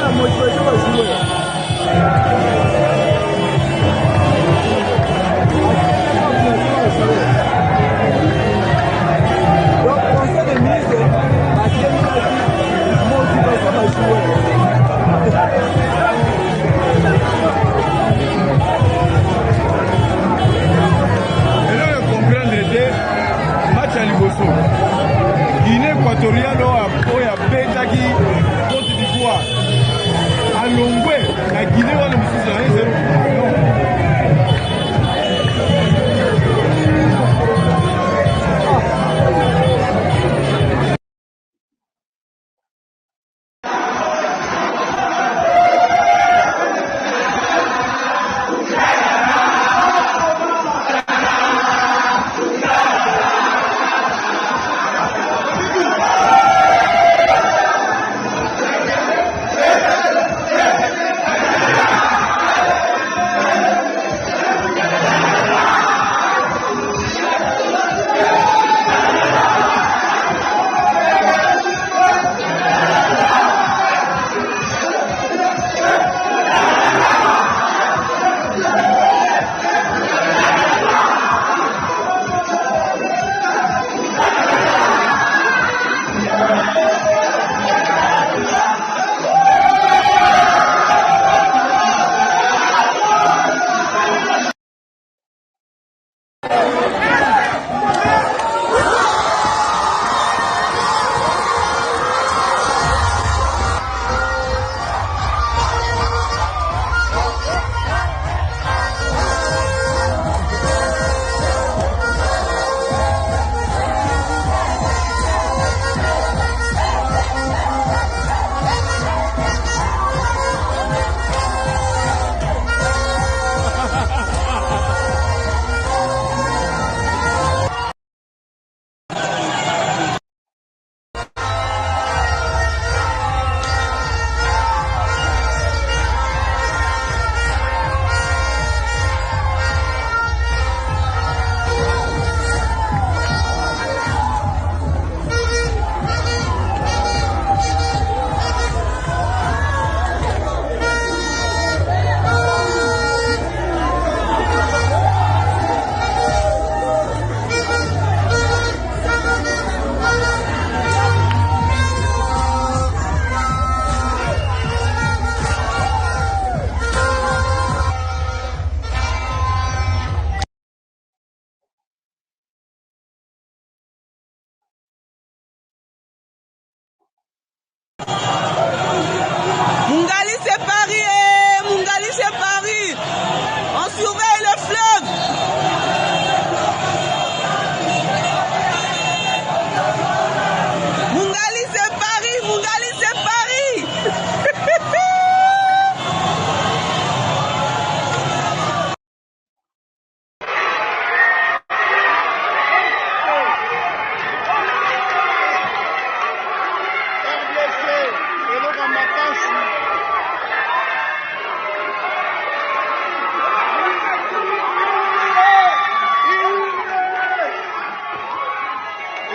Speaker 10: On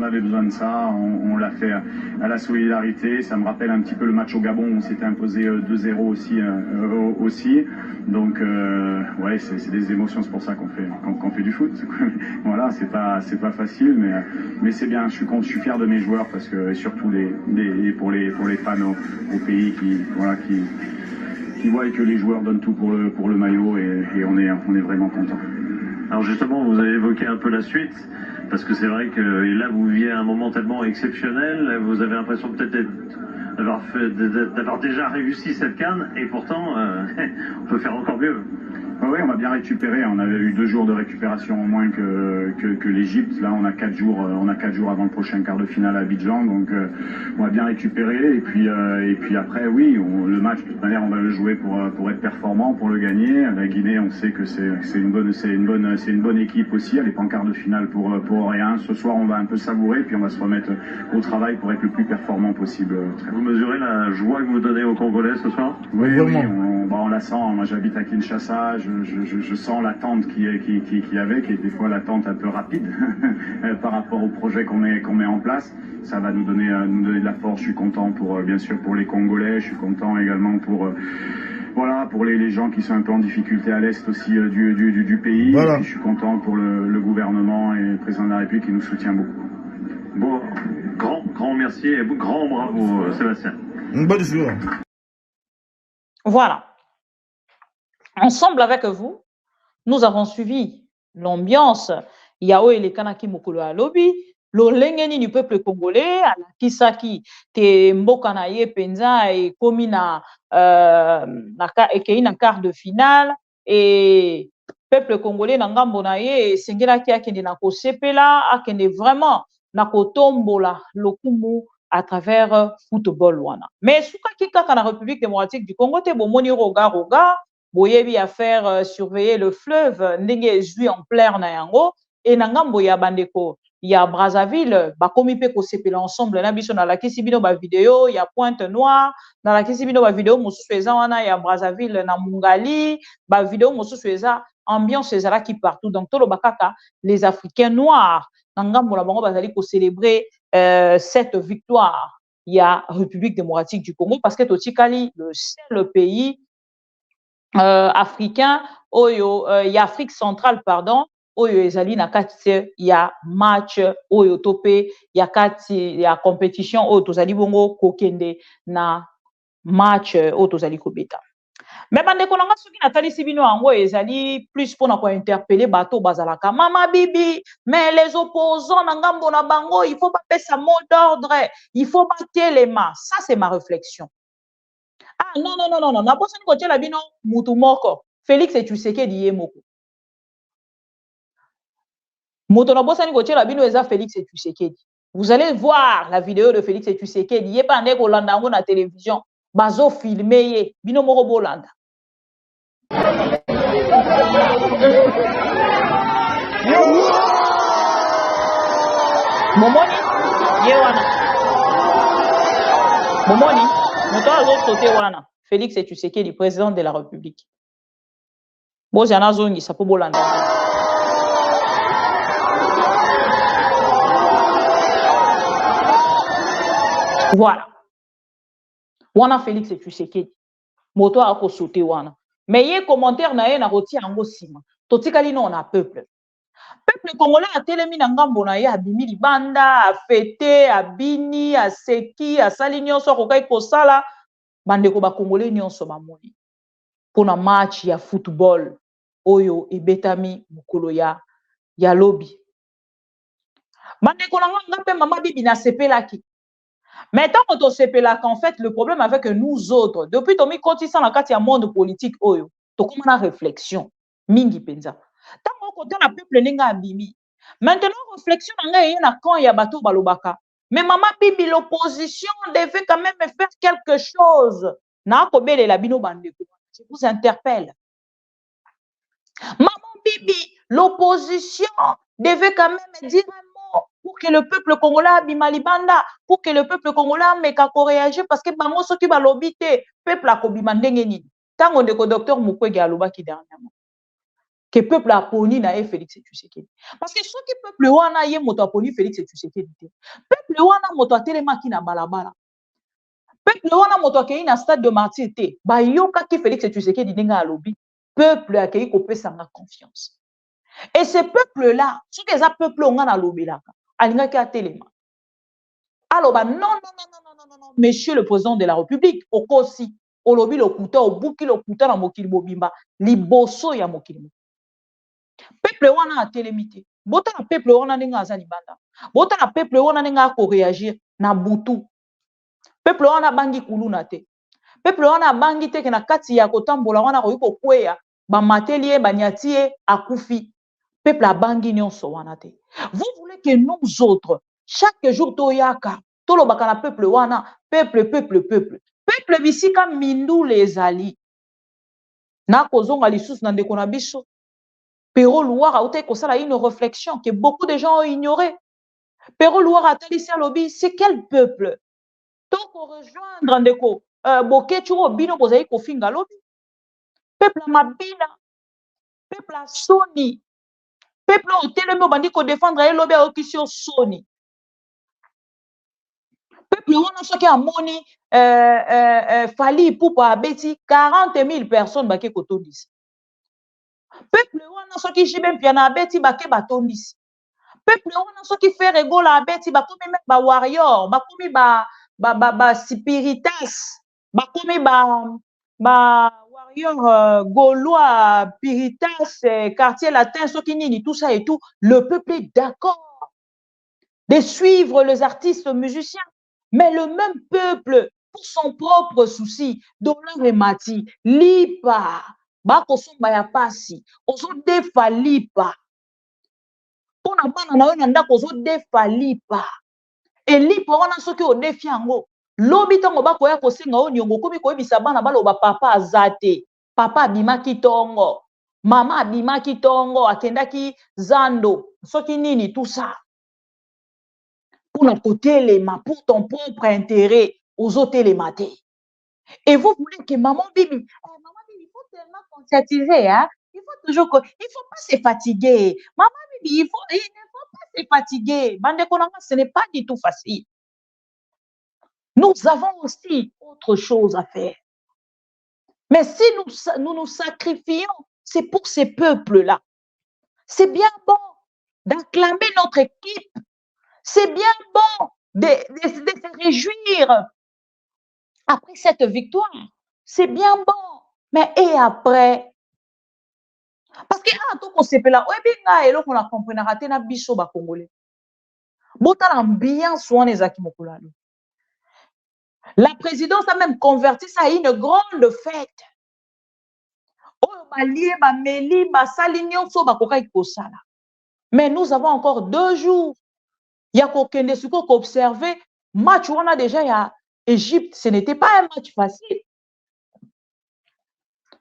Speaker 10: avait besoin de ça, on l'a fait à la solidarité. Ça me rappelle un petit peu le match au Gabon où on s'était imposé 2-0 aussi. Donc ouais, c'est des émotions, c'est pour ça qu'on fait du foot. Voilà, c'est pas facile, mais c'est bien. Je suis fier de mes joueurs parce que et surtout pour les fans au pays qui voient que les joueurs donnent tout pour le maillot et on est vraiment content.
Speaker 11: Alors justement, vous avez évoqué un peu la suite. Parce que c'est vrai que là, vous viviez un moment tellement exceptionnel, vous avez l'impression peut-être d'avoir déjà réussi cette CAN, et pourtant, on peut faire encore mieux.
Speaker 10: Oui, on a bien récupéré. On avait eu 2 jours de récupération en moins que l'Égypte. Là, on a 4 jours avant le prochain quart de finale à Abidjan. Donc, on a bien récupéré. Et puis après, oui, le match, de toute manière, on va le jouer pour être performant, pour le gagner. La Guinée, on sait que c'est une bonne équipe aussi. Elle n'est pas en quart de finale pour rien. Ce soir, on va un peu savourer, puis on va se remettre au travail pour être le plus performant possible.
Speaker 11: Vous mesurez la joie que vous donnez aux Congolais ce soir?
Speaker 10: Oui, on la sent. Moi, j'habite à Kinshasa. Je sens l'attente qu'il y avait, qui est des fois l'attente un peu rapide par rapport au projet qu'on met en place. Ça va nous donner de la force. Je suis content bien sûr pour les Congolais. Je suis content également pour les gens qui sont un peu en difficulté à l'est aussi du pays. Voilà. Et puis, je suis content pour le gouvernement et le président de la République qui nous soutient beaucoup.
Speaker 11: Bon, grand merci et grand bravo Sébastien.
Speaker 8: Une bonne journée.
Speaker 2: Voilà. Ensemble avec vous, nous avons suivi l'ambiance Yao et les Kanaki Mokolo à lobby, l'olengeni du peuple congolais, à la Kisaki, te mbokanaye penza et komina na quart de finale, et peuple congolais n'angambo na ye sengela ki akende na kosepela akende vraiment na kotombola lokumu à travers football wana. Mais suka kika na République démocratique du Congo te bomoni roga boyebi à faire surveiller le fleuve ndenge ezui en plein na yango et na ngambo ya bandeko ya Brazzaville bakomi pe kosepela ensemble na biso na lakisi bino ba vidéo ya Pointe Noire na lakisi bino ba vidéo mosusu eza wana ya Brazzaville na Mungali ba vidéo mosusu eza ambiance ezalaki partout. Donc tolo bakaka les Africains noirs na ngambo na bango bazali ko célébrer cette victoire ya République démocratique du Congo parce que totikali le seul pays africain oyo ya Afrique centrale pardon oyo ezali na kati ya match oyo topé ya kati ya compétition oyo tozali bongo kokende na match oyo tozali kobeta. Mais bandeko nanga soki natalisi bino yango ezali plus pona ko interpeller bato bazalaka mama bibi mais les opposants na ngambo na bango il faut pas pesa mot d'ordre, il faut battre les mains. Ça c'est ma réflexion. Ah non, na bosa ni kotiela bino mutu moko Félix Tshisekedi ye moko. Mutu na bosa ni kotiela bino eza Félix Tshisekedi. Vous allez voir la vidéo de Félix Tshisekedi ye pande ko landa ngo na télévision bazo filmer ye bino moko bolanda. Momoni ye wana. Momoni mutu azo sauté wana Félix Tshisekedi président de la République. Boza na zongi sa po bolanda. Voilà. Wana Félix Tshisekedi. Moto a ko sauté wana. Mais yé commentaire na ye na roti yango sima. Totikali no na peuple. Peuple congolais a telemi na ngambo na ye abimi libanda, a fêté, a bini, a seki, a sali nyonso ko kai kosala bandeko ba congolais nyonso bamoni. Pona match ya football oyo ebetami mukolo ya lobby. Bandeko na nga pe mama bibi na sepelaki. Mais tant qu'on sepela qu'en fait le problème avec nous autres depuis tomi kotisa na kati ya monde politique oyo to comme na réflexion mingi penza. Tant qu'on côté na peuple ninga abimi. Maintenant réflexion nga yé na quand ya bato balobaka. Mais maman bibi l'opposition devait quand même faire quelque chose. Na kobele la bino bandeko. Je vous interpelle. Maman bibi l'opposition devait quand même dire un mot pour que le peuple congolais bimalibanda, pour que le peuple congolais meka réagir parce que bango soki balobi te peuple akobima ndenge nini. Tango ndeko docteur Mukwege alobaki dernièrement que peuple a poni na Félix Tshisekedi. Parce que soki peuple wana ye moto aponi Félix Tshisekedi te. Peuple wana moto atelemaki na balabala. Peuple wana moto akei na stade de martyr te. Ba yoka ki Félix Tshisekedi ndenge alobi. Peuple akei kopesa nga confiance. Et ce peuple-là, ce que ça peuple on a lobelaka, alingaki atelema. Aloba non, monsieur le président de la République, okosi, olobi lokuta, obuki lokuta na mokili mobimba, liboso ya mokili. Peuple wana atelemite. Bota na peuple wana ndenge aza libanda. Bota na peuple wana ndenge ako réagir na butu. Peuple wana bangi kuluna te. Peuple wana bangi te ke na kati ya kotambola wana koyiko kweya, ba matelie, ba nyatie, akufi. Peuple a bangi nyonso wana te. Vous voulez que nous autres, chaque jour toyaka, tolobaka na peuple wana, peuple. Peuple bisika mindu les ali. Na kozonga lisusu na ndeko na biso. Pero Louara a kosala une réflexion que beaucoup de gens ont ignoré. Pero Louara a tali lobby, c'est quel peuple? Toko rejoindre ndeko bokechuro bino bozai kofinga lobby. Peuple mabina. Peuple a soni. Peuple au telemi bandi ko défendre et lobby a okisio soni. Peuple wana soki amoni fali pupa abeti 40 000 personnes bake kotondisi. Peuple wana soki jibe mpiana abeti bake batondisi. Peuple wana soki fait regola abeti bakomi même ba warrior, bakomi ba spiritas, bakomi ba warrior gaulois, piritas, quartier latin, soki nini, tout ça et tout, le peuple est d'accord de suivre les artistes musiciens. Mais le même peuple, pour son propre souci, dollar et mati, lipa, bako somba ya pasi, ozo defa lipa. Pona bana na yo na ndako ozo defa lipa. Et lipa wana soki o defi yango, lobi tongo bako ya kosenga o nyongo komi koyebisa bana baloba papa azate, papa abimaki tongo, mama abimaki tongo, akendaki zando, soki nini tout ça. Pour notre côté, pour ton propre intérêt, aux autres les matés. Et vous voulez que maman Bibi, il faut tellement conscientiser, hein? Il faut toujours, il faut pas se fatiguer. Maman Bibi, il ne faut pas se fatiguer. Bande Konanga, ce n'est pas du tout facile. Nous avons aussi autre chose à faire. Mais si nous nous sacrifions, c'est pour ces peuples-là. C'est bien bon d'acclamer notre équipe. C'est bien bon de se réjouir après cette victoire. C'est bien bon. Mais et après? Parce que tout on s'appelle là, on a compris na raté na biso ba congolais. Bota l'ambiance on les akimokula. La présidence a même converti ça à une grande fête. Oh balie ba meli ba salignon so ba kokai kosala. Mais nous avons encore 2 jours. Il y a qu'aucun des secours qu'observer. Match où on a déjà, il y a Égypte, ce n'était pas un match facile.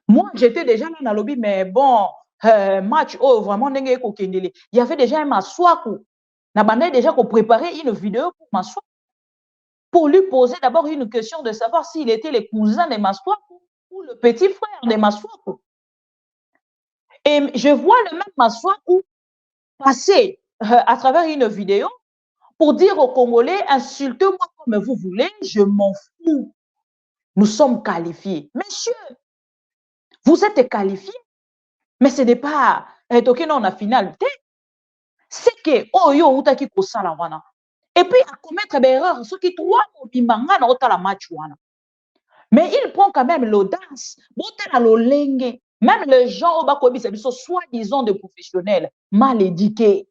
Speaker 2: Moi, j'étais déjà là dans le lobby, mais bon, match, oh, vraiment, il y avait déjà un Maswaku. On a déjà préparé une vidéo pour Maswaku. Pour lui poser d'abord une question de savoir s'il était le cousin de Maswaku ou le petit frère de Maswaku. Et je vois le même Maswaku passer à travers une vidéo pour dire aux Congolais, insultez-moi comme vous voulez, je m'en fous. Nous sommes qualifiés. Messieurs, vous êtes qualifiés, mais ce n'est pas on a finalité. C'est que, oh yo, utaki kosala wana. Et puis, à commettre des erreurs, ceux qui trouvent mobimanga na ota la match wana. Mais il prend quand même l'audace. Même les gens au Bakobi, c'est soi-disant de professionnels, mal éduqués.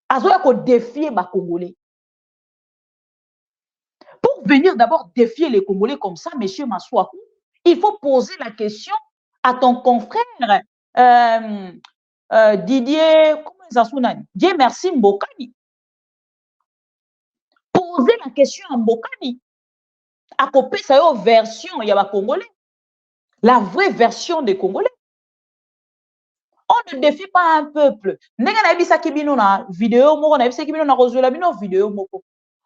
Speaker 2: Azoya défier les Congolais. Pour venir d'abord défier les Congolais comme ça, monsieur Maswaku, il faut poser la question à ton confrère Didier, comment ça s'appelle? Dieu merci Mbokani. Poser la question à Mbokani. À copier sa version, il y a les Congolais. La vraie version des Congolais. On ne défie pas un peuple. Ndenge na ebisa kibino na vidéo moko na ebisa kibino na kozwela bino vidéo moko.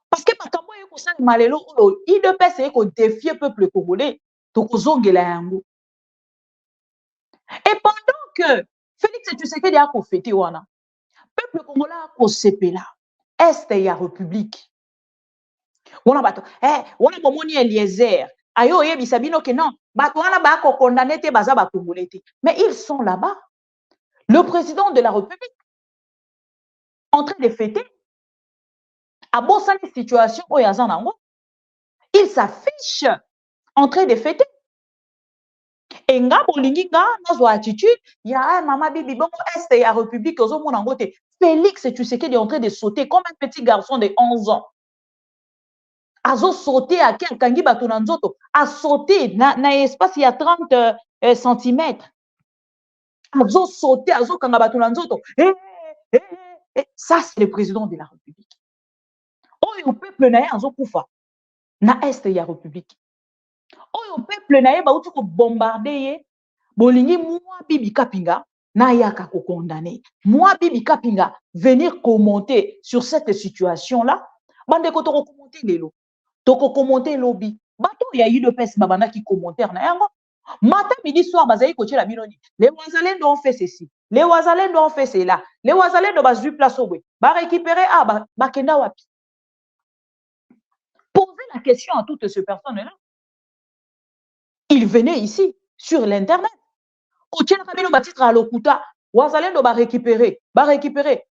Speaker 2: Parce que makambo ye ko sala malelo oyo IDPS ko défier peuple congolais to kozongela yango. Et pendant que Félix Tshisekedi a ko fêté wana, peuple congolais a ko sepela est ya république. Wana bato wana bomoni Eliezer ayo yebisa bino que non bato wana ba ko condamner te baza ba congolais te. Mais ils sont là-bas. Le président de la République en train de fêter à Bossani situation où il s'affiche en train de fêter. Et nga bolingi nga nazo attitude ya mama bibi bongo est ya République ozo mona ngote Félix Tshisekedi est en train de sauter comme un petit garçon de 11 ans. Azo sauter à quelqu'un qui bato na nzoto a sauter na espace il y a 30 cm. Azo sauter azo kanga bato na nzoto. Ça c'est le président de la République. Oyo peuple na ye azo kufa na est ya République. Oyo peuple na ye ba uti ko bombarder ye bolingi moi bibi kapinga na yaka ko condamner. Moi bibi kapinga venir commenter sur cette situation là. Bande ko to commenter lelo. To ko commenter lobby. Bato ya UDPS babana qui commentaire na yango. Matin, midi, soir, bazaï coaché la binoni. Les Wazalendo ont fait ceci. Les Wazalendo ont fait cela. Les Wazalendo ont fait place au bout. Ba récupérer ba kenda wapi. Posez la question à toutes ces personnes-là. Ils venaient ici, sur l'internet. Coaché la kabino ba titre à l'okuta. Wazalendo ba récupérer.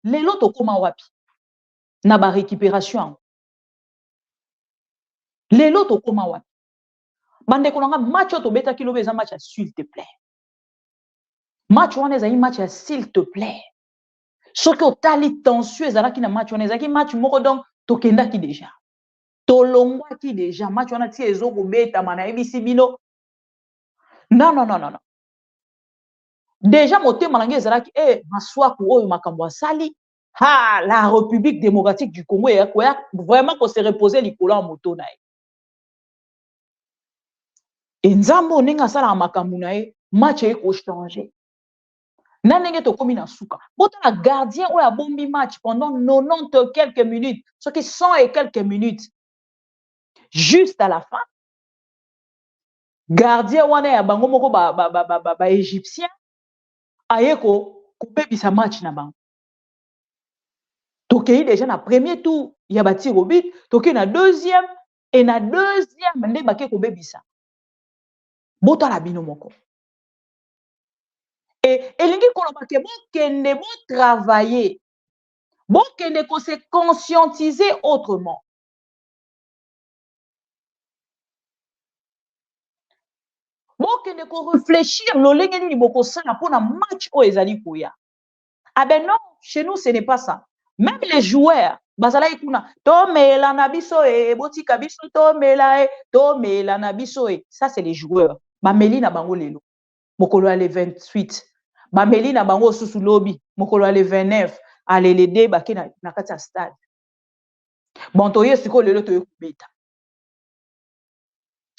Speaker 2: Les lots koma wapi. Na ba récupération. Les lots koma wapi. Bande konanga match to beta kilo beza match s'il te plaît. Match on ezali match s'il te plaît. Ce que tali tension ezala ki na match on ezaki match moko donc to kenda ki déjà. To longwa ki déjà match on ti ezo ko beta mana ebisi bino. Non. Déjà motema nangi ezala ki maswa ko oyo makambo sali. La République démocratique du Congo ya ko vraiment ko se reposer likolo en moto na. Et nzambo ninga sala makambu na ye match e ko changer. Na ndenge to komi na suka. Bota la gardien ou a bombi match pendant 90 quelques minutes, ce qui 100 et quelques minutes. Juste à la fin, gardien wana ya bango moko ba égyptien ayeko ko bebisa match na bango. Tokei déjà na premier tour, ya bati robit, tokei na deuxième et na deuxième nde bake ko bebisa. Bota la bino moko. Et elingi koloba ke bokende bo travailler. Bokende ko se conscientiser autrement. Bokende ko réfléchir lolenge nini boko sala pona match o ezali koya. Ah ben non, chez nous ce n'est pas ça. Même les joueurs, bazala ikuna to mela na biso e botika biso to mela na biso e. Ça c'est les joueurs. Ba meli na bango lelo. Mokolo ale 28. Ba meli na bango susu lobby. Mokolo ale 29. Ale le débat ki na kati ya stade. Bon toye siko lelo toye kubeta.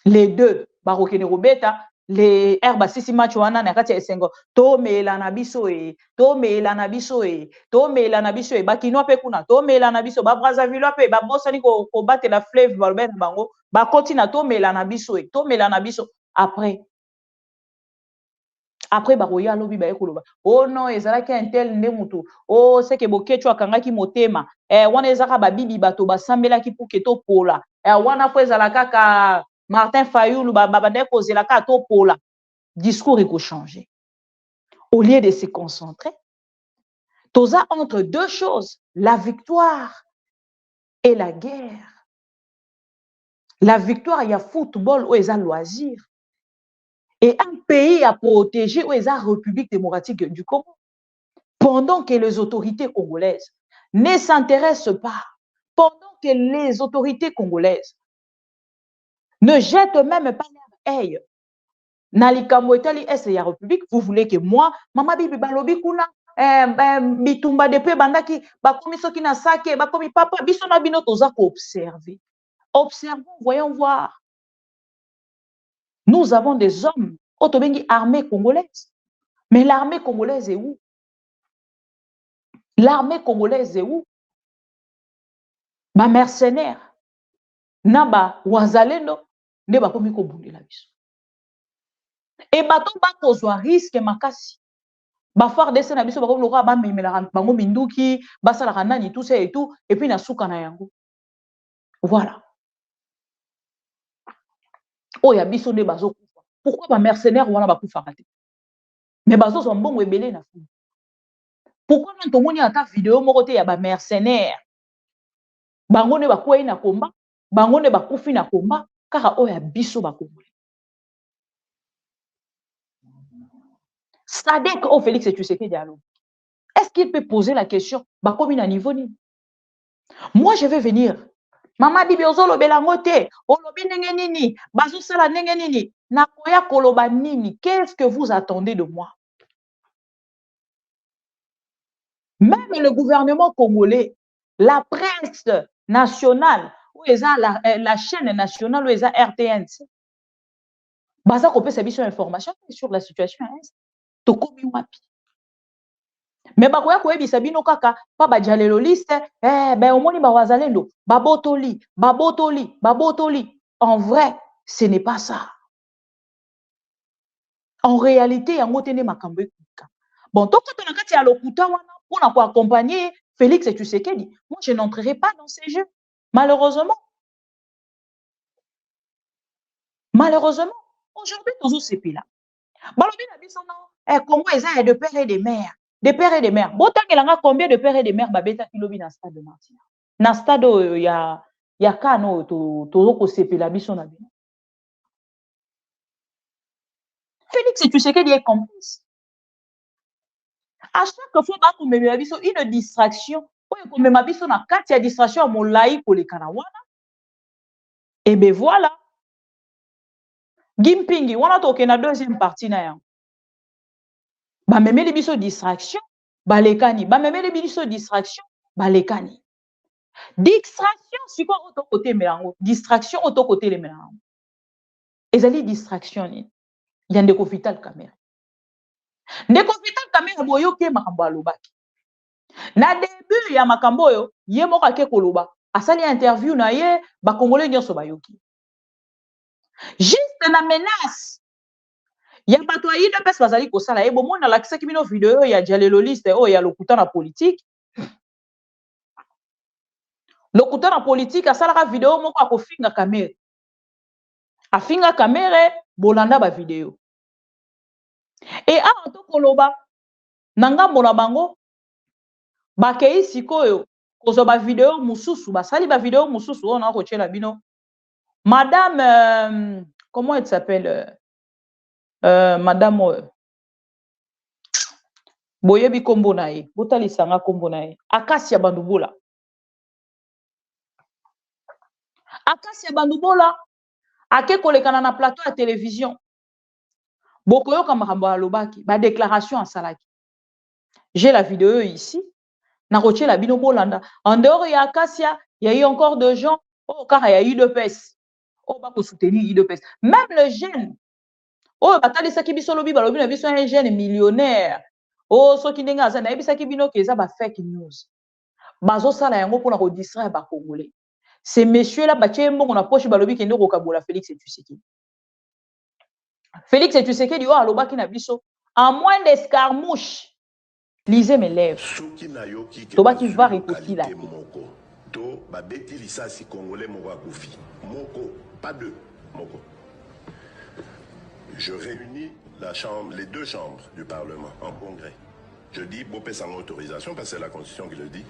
Speaker 2: Les deux ba kokene kubeta les herba sisi match wana na kati ya esengo to mela na biso e ba kinwa pe kuna to mela na biso ba Brazzaville pe ba bosani ko battre la fleuve ba na bango ba koti na to mela na biso après ba roya lobi ba ekoloba oh non ezalaki un tel nde mutu oh c'est que bokecho akangaki motema wana ezaka ba bibi bato ba sambelaki puke to pola wana po ezalaka ka Martin Fayulu babande kozela ka to pola discours iko changer au lieu de se concentrer toza entre deux choses la victoire et la guerre. La victoire il y a football ou eza loisir et un pays à protéger ou eza République démocratique du Congo pendant que les autorités congolaises ne s'intéressent pas, pendant que les autorités congolaises ne jettent même pas leur œil. Nalikambo etali est ya République, vous voulez que moi, mama bibi balobi kuna bitumba depe bandaki bakomi soki na sake bakomi papa biso na bino toza ko observer. Observons, voyons voir. Nous avons des hommes autobengi armée congolaise. Mais l'armée congolaise est où? L'armée congolaise est où? Ba mercenaires. Naba wazalendo ne ba komi ko bundela biso. Et bato ba kozwa risque makasi. Ba FARDC na biso ba komi loka ba memela bango minduki, ba sala kanani tout ça et tout et puis na suka na yango. Voilà. Oya biso ne bazo kufa. Pourquoi ba mercenaires wana ba kufa kate? Mais bazo zo mbongo ebele na fu. Pourquoi non tomoni ata vidéo moko te ya ba mercenaires? Bango ne ba kwei na komba, bango ne ba kufi na komba, kaka oya biso ba kongole. Sadek au Félix Tshisekedi Diallo. Est-ce qu'il peut poser la question ba komi na niveau ni? Moi je vais venir. Mama di biozolo belangote, olobi ndenge nini, bazo sala ndenge nini, nakoya koloba nini, qu'est-ce que vous attendez de moi? Même le gouvernement congolais, la presse nationale, où est la chaîne nationale, où est RTNC, baza kopé sa biso information sur la situation to komi wapi. Mais bakoya koyebisa bino kaka pa bajalelo liste ben omoni ba wazalendo babotoli. En vrai, ce n'est pas ça. En réalité, yango tene makambo ekuka. Bon, toko to na kati ya lokuta wana pour ko accompagner Félix Tshisekedi. Moi, je n'entrerai pas dans ces jeux. Malheureusement. Malheureusement, aujourd'hui tous ces pays là. Balobi na biso non, Congo eza de père et de mère. De père et de mère. Botangelanga combien de père et de mère babeta kilobi na stade de Martyr. Na stade ya kano to ko sepela biso na bino. Félix Tshisekedi est complice. À chaque fois qu'on me biso une distraction, on me biso na kati ya distraction mon laï pour les kanawana. Et ben voilà. Gimpingi wana toke na deuxième partie na yango. Ba memeli biso distraction, balekani. Ba memeli biso distraction, balekani. Distraction, c'est quoi auto côté melango? Distraction auto côté les melango. Ezali distraction ni. Il y a ndeko vital caméra. Ndeko vital caméra boyo ke makambo alobaki. Na début ya makambo yo, ye moko ke koloba. Asali interview na ye, ba congolais nyonso bayoki. Juste na menace. Ya bato ya ide pes bazali kosala bo mona lakisaki bino video ya jalelo liste ya lokuta na politique. Lokuta na politique asalaka video moko akofinga kamera. Afinga kamera bolanda ba video. Et a to koloba ngambo na bango bakei sikoyo kozo ba video mususu basali ba video mususu on a kochela bino. Madame comment elle s'appelle Madame Boyebi kombo na ye, botali sanga kombo na ye, Akasia Bandubola. Akasia Bandubola, ake kolekana na plateau à télévision. Bokoyo kamakambo alobaki, ba déclaration en salaki. J'ai la vidéo ici. Na roché la bino bolanda. En dehors il y a Akasia, il y a eu encore de gens, car il y a eu de pes. Ba ko soutenir IDPS. Même le jeune batali saki biso lobi balobi na biso un jeune millionnaire. Soki ndenga za na ebisaki bino keza ba fake news. Bazo sala yango pona ko distraire ba congolais. Ces messieurs là batie mbongo na poche balobi kende ko kabola Félix Tshisekedi. Félix Tshisekedi alobaki na biso en moins d'escarmouche. Lisez mes lèvres. Toba qui va récoter là.
Speaker 12: To babeti lisasi congolais moko akufi. Moko, pas deux. Moko. Je réunis les deux chambres du Parlement en congrès. Je dis, Bopé sans autorisation, parce que c'est la Constitution qui le dit,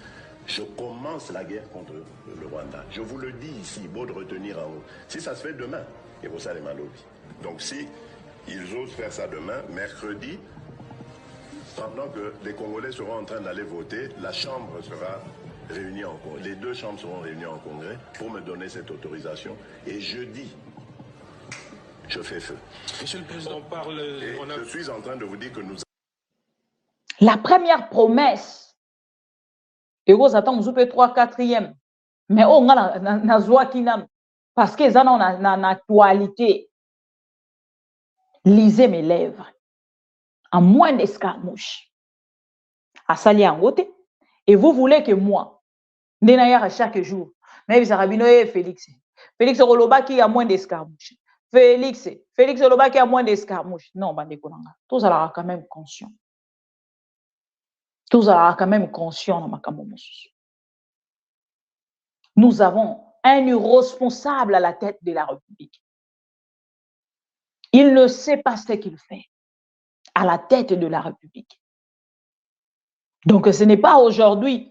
Speaker 12: je commence la guerre contre le Rwanda. Je vous le dis ici, beau de retenir en haut. Si ça se fait demain, et vous savez mal lobby. Donc si ils osent faire ça demain, mercredi, pendant que les Congolais seront en train d'aller voter, la Chambre sera réunie en congrès. Les deux chambres seront réunies en congrès pour me donner cette autorisation. Et jeudi, je fais feu.
Speaker 13: Monsieur le Président, parle.
Speaker 12: Je suis en train de vous dire que nous.
Speaker 2: La première promesse. Et vous attendez, vous avez 3, 4e. Mais on a na joie qui n'a. Parce que ça n'a actualité. Lisez mes lèvres. En moins d'escarmouche. À Sali Angote. Et vous voulez que moi, Nenayara chaque jour, mais Sarabino et Félix. Félix Roloba qui a moins d'escarmouches. Félix Roloba qui a moins d'escarmouches. Non, Bandekonanga. Tous allons quand même conscients. Tous allons quand même conscients dans ma camouflage. Nous avons un responsable à la tête de la République. Il ne sait pas ce qu'il fait à la tête de la République. Donc, ce n'est pas aujourd'hui.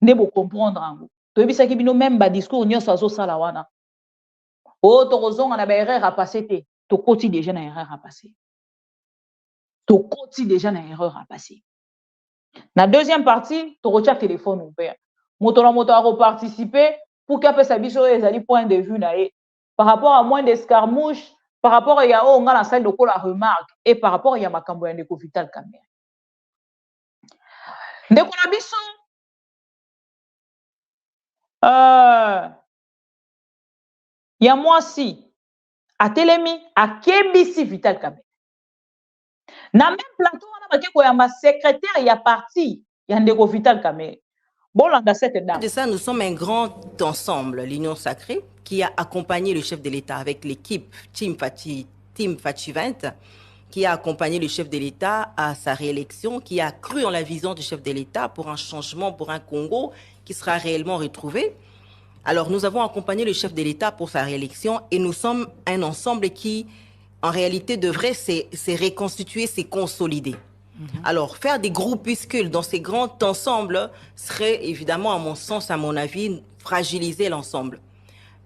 Speaker 2: Ne vous comprendre. Tu as vu même bas discours nous sommes salawana. Oh, tu raison on a erreur à passer tu côté déjà une erreur à passer. Tu côté déjà une erreur à passer. La deuxième partie, tu retires téléphone ouvert. Moto a participer pour qu'il puisse s'habiller les points de vue par rapport à moins d'escarmouches, par rapport à on a la salle de la remarque et par rapport à ma campagne de Vital Kamerhe. Donc on a biso il y a moi si à Télémi à Kebisi Vital Kamerhe. Na même plateau on a ko ya ma secrétaire ya parti ya ndeko Vital Kamerhe. Bon là cette dame.
Speaker 13: De ça nous sommes un grand ensemble, l'Union Sacrée qui a accompagné le chef de l'État avec l'équipe Team Fachi 20 qui a accompagné le chef de l'État à sa réélection, qui a cru en la vision du chef de l'État pour un changement, pour un Congo qui sera réellement retrouvé. Alors, nous avons accompagné le chef de l'État pour sa réélection et nous sommes un ensemble qui, en réalité, devrait se reconstituer, se consolider. Alors, faire des groupuscules dans ces grands ensembles serait évidemment, à mon sens, à mon avis, fragiliser l'ensemble.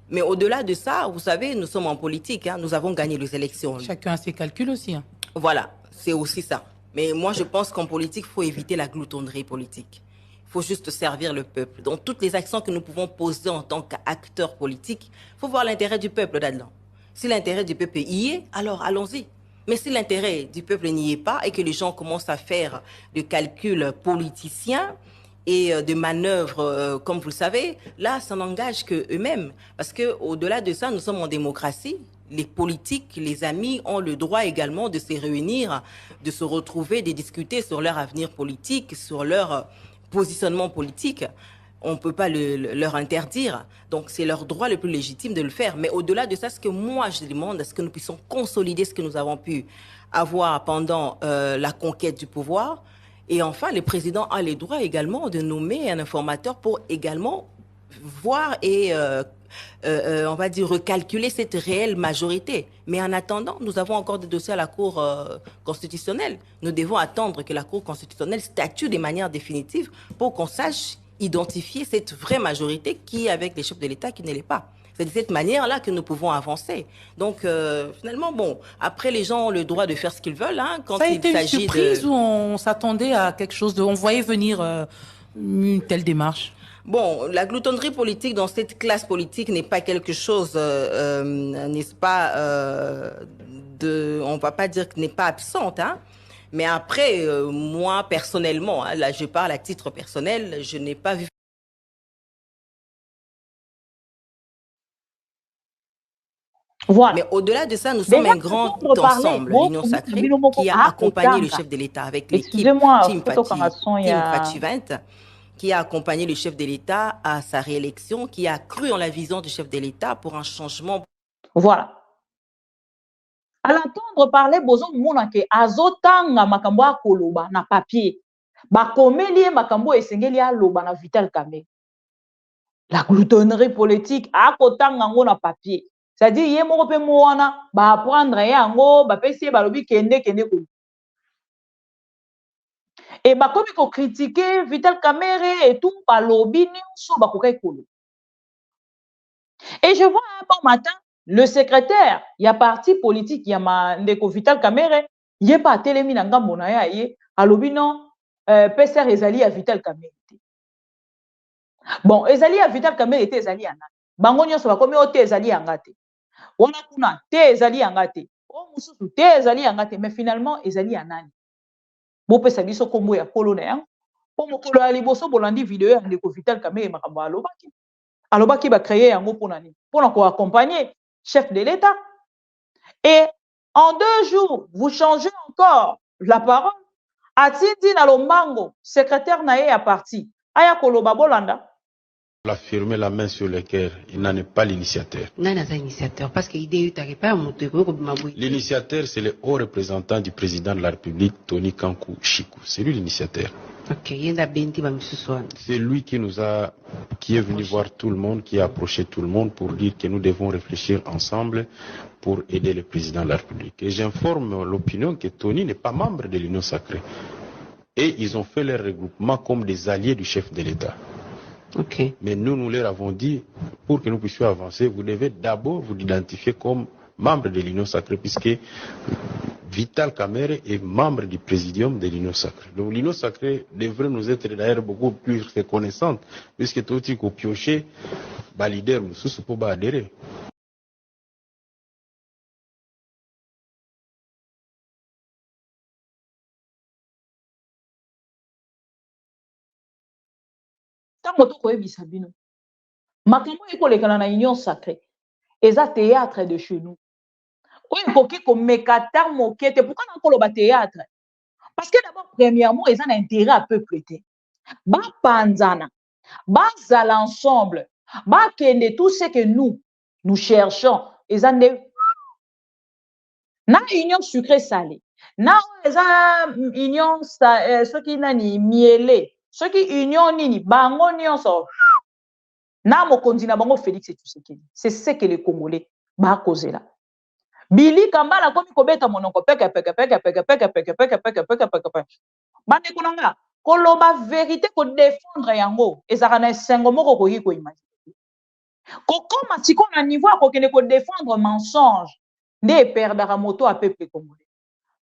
Speaker 13: Mais au-delà de ça, vous savez, nous sommes en politique, hein, nous avons gagné les élections.
Speaker 9: Chacun a ses calculs aussi. Hein.
Speaker 13: Voilà, c'est aussi ça. Mais moi, je pense qu'en politique, il faut éviter la gloutonnerie politique. Il faut juste servir le peuple. Dans toutes les actions que nous pouvons poser en tant qu'acteurs politiques, il faut voir l'intérêt du peuple là-dedans. Si l'intérêt du peuple y est, alors allons-y. Mais si l'intérêt du peuple n'y est pas et que les gens commencent à faire des calculs politiciens, et de manœuvres, comme vous le savez, là, ça n'engage qu'eux-mêmes. Parce qu'au-delà de ça, nous sommes en démocratie. Les politiques, les amis ont le droit également de se réunir, de se retrouver, de discuter sur leur avenir politique, sur leur positionnement politique. On ne peut pas leur interdire. Donc, c'est leur droit le plus légitime de le faire. Mais au-delà de ça, ce que moi, je demande, est-ce que nous puissions consolider ce que nous avons pu avoir pendant la conquête du pouvoir. Et enfin, le président a le droit également de nommer un informateur pour également voir et, on va dire, recalculer cette réelle majorité. Mais en attendant, nous avons encore des dossiers à la Cour constitutionnelle. Nous devons attendre que la Cour constitutionnelle statue de manière définitive pour qu'on sache identifier cette vraie majorité qui est avec les chefs de l'État qui ne l'est pas. C'est de cette manière-là que nous pouvons avancer. Donc, finalement, bon, après, les gens ont le droit de faire ce qu'ils veulent. Hein, quand
Speaker 9: ça a
Speaker 13: il
Speaker 9: été une
Speaker 13: s'agit
Speaker 9: surprise ou on s'attendait à quelque chose de... On voyait venir une telle démarche?
Speaker 13: Bon, la gloutonnerie politique dans cette classe politique n'est pas quelque chose, n'est-ce pas, on va pas dire que n'est pas absente, hein. Mais après, moi, personnellement, hein, là, je parle à titre personnel, je n'ai pas vu.
Speaker 2: Voilà.
Speaker 13: Mais au-delà de ça, nous sommes un grand ensemble, l'Union Sacrée, qui a accompagné le chef de l'État avec l'équipe Team Fachi 20, qui a accompagné le chef de l'État à sa réélection, qui a cru en la vision du chef de l'État pour un changement.
Speaker 2: Voilà. À l'entendre parler, bozo mona ke azotanga makambo ya koloba na papier. Bakomeli makambo esengeli ya loba na Vital Kamerhe. La gloutonnerie politique akotanga ngo na papier. C'est-à-dire ye moko pe moana ba apprendre yango ba pesi ba lobi kende ko. Et ba komi ko critiquer Vital Kamerhe et tout ba lobi nyonso ba kokai kolo. Et je vois un bon matin le secrétaire, il y a parti politique, il y a Ndeko Vital Kamerhe, il n'y a pas Télémi na ngambo na ya ye, alobi non, PCR ezali à Vital Kamerhe. Bon, ezali à Vital Kamerhe te ezali ana. Bango nyonso ba komi o te ezali anga te. Wana kuna te ezali anga te. O mususu te ezali anga te, mais finalement ezali anani. Bo pesa biso kombo ya kolo na yango. Po mokolo ya liboso bolandi video ya Ndeko Vital Kamerhe makambo alobaki. Alobaki ba créer yango pona ni. Pona ko accompagner chef de l'État. Et en 2 jours, vous changez encore la parole. atindi na lombango secrétaire na ye ya parti aya koloba bolanda.
Speaker 14: La fermer la main sur le cœur, il n'en est pas l'initiateur.
Speaker 15: Parce que
Speaker 14: l'initiateur, c'est le haut représentant du président de la République, Tony Kankou Chikou. C'est lui l'initiateur. C'est lui qui est venu voir tout le monde, qui a approché tout le monde pour dire que nous devons réfléchir ensemble pour aider le président de la République. Et j'informe l'opinion que Tony n'est pas membre de l'Union sacrée. Et ils ont fait leur regroupement comme des alliés du chef de l'État. Mais nous leur avons dit, pour que nous puissions avancer, vous devez d'abord vous identifier comme membre de l'Union sacrée, puisque Vital Kamerhe est membre du présidium de l'Union sacrée. Donc l'Union sacrée devrait nous être d'ailleurs beaucoup plus reconnaissante, puisque tout ce qu'on pioché, leader, nous ne pouvons pas adhérer.
Speaker 2: Tango to koyebisa bino makambo ekolekana na union sacrée eza théâtre de chez nous oyo ekoki komeka ta moke te pourquoi nakoloba théâtre parce que d'abord premièrement eza na intérêt à peuple te bapanzana bazala ensemble bakende tout ce que nous cherchons eza nde na union sucré salé na eza union soki nani miele soki union nini bango nyonso na mokonzi na bango Félix Tshisekedi. C'est ce que les Congolais ba kozela. Billy Kambala komi kobeta monoko peke. Bande konanga koloba vérité ko défendre yango ezaka na sengo moko ko yiko imaginer. Kokoma siko na niveau akokende ko défendre mensonge nde perdara moto a peuple congolais.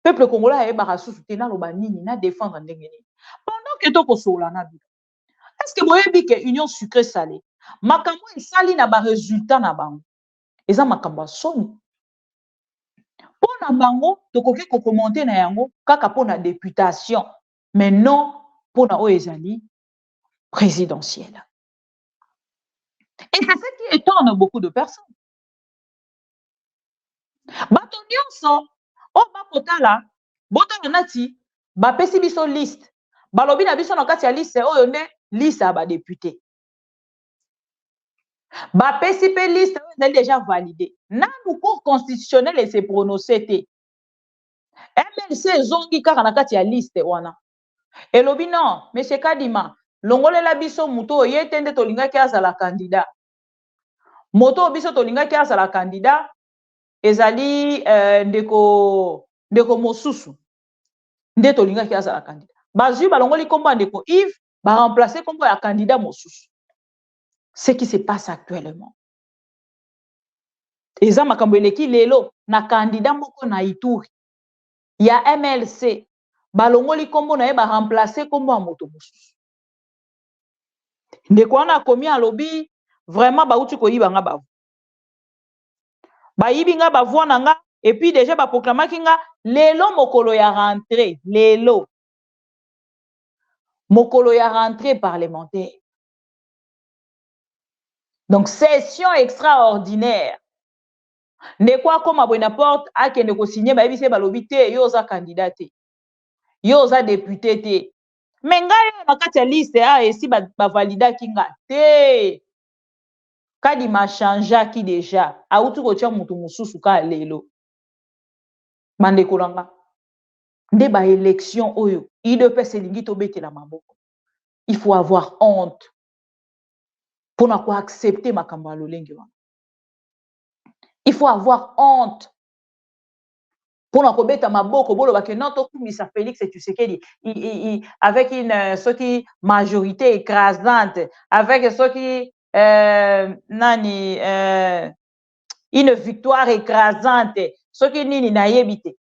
Speaker 2: Peuple congolais ayebaka susu te na loba nini na défendre ndenge nini. Pendant que to kosola na bi. Est-ce que boyebi ke union sucré salé makambo esali na ba résultat na bango eza makambo soni pona bango tokoki ko commenter na yango kaka pona députation mais non pona o ezali présidentielle. Et c'est ce qui étonne beaucoup de personnes. Bato nyonso o bakotala botala nati bapesi biso liste balobi na biso na kati ya liste oyo nde liste ya badéputé bapesi pe liste oyo ezali déjà validé nanu cour constitutionnel ese prononcé te MLC ezongi kaka na kati ya liste wana elobi non monsieur Kadima longolela biso moto oyo ye te nde tolingaki azala candidat moto oyo biso tolingaki azala candidat ezali ndeko mosusu nde tolingaki azala candidat bazwi balongoli kombo ndeko Yves ba remplacer kombo ya candidat mosusu. Ce qui se passe actuellement eza makambo eleki lelo na candidat moko na Ituri ya MLC balongoli kombo na ye ba remplacer kombo ya moto mosusu ndeko wana akomi alobi vraiment bauti koyiba nga bavu bayibi nga bavu na nga et puis déjà ba proclamaki nga lelo mokolo ya rentrée lelo mokolo ya rentrée parlementaire. Donc session extraordinaire. Ne quoi comme à Bonaparte a kende ko signer ba bise balobi te yo za candidat te. Yo za député te. Mais ngai na kati ya liste a esi ba valida kinga te. Kadi ma changea ki déjà. Autu ko tia mutu mususu ka lelo. Mande kolanga. Nde ba élection oyo IDPS elingi to betela maboko. Il faut avoir honte pour ne pas accepter makambo lolenge wana. Il faut avoir honte pour ne pas beta maboko bolo ba ke non to kumisa Félix Tshisekedi avec une majorité écrasante avec une victoire écrasante soki nini na yebite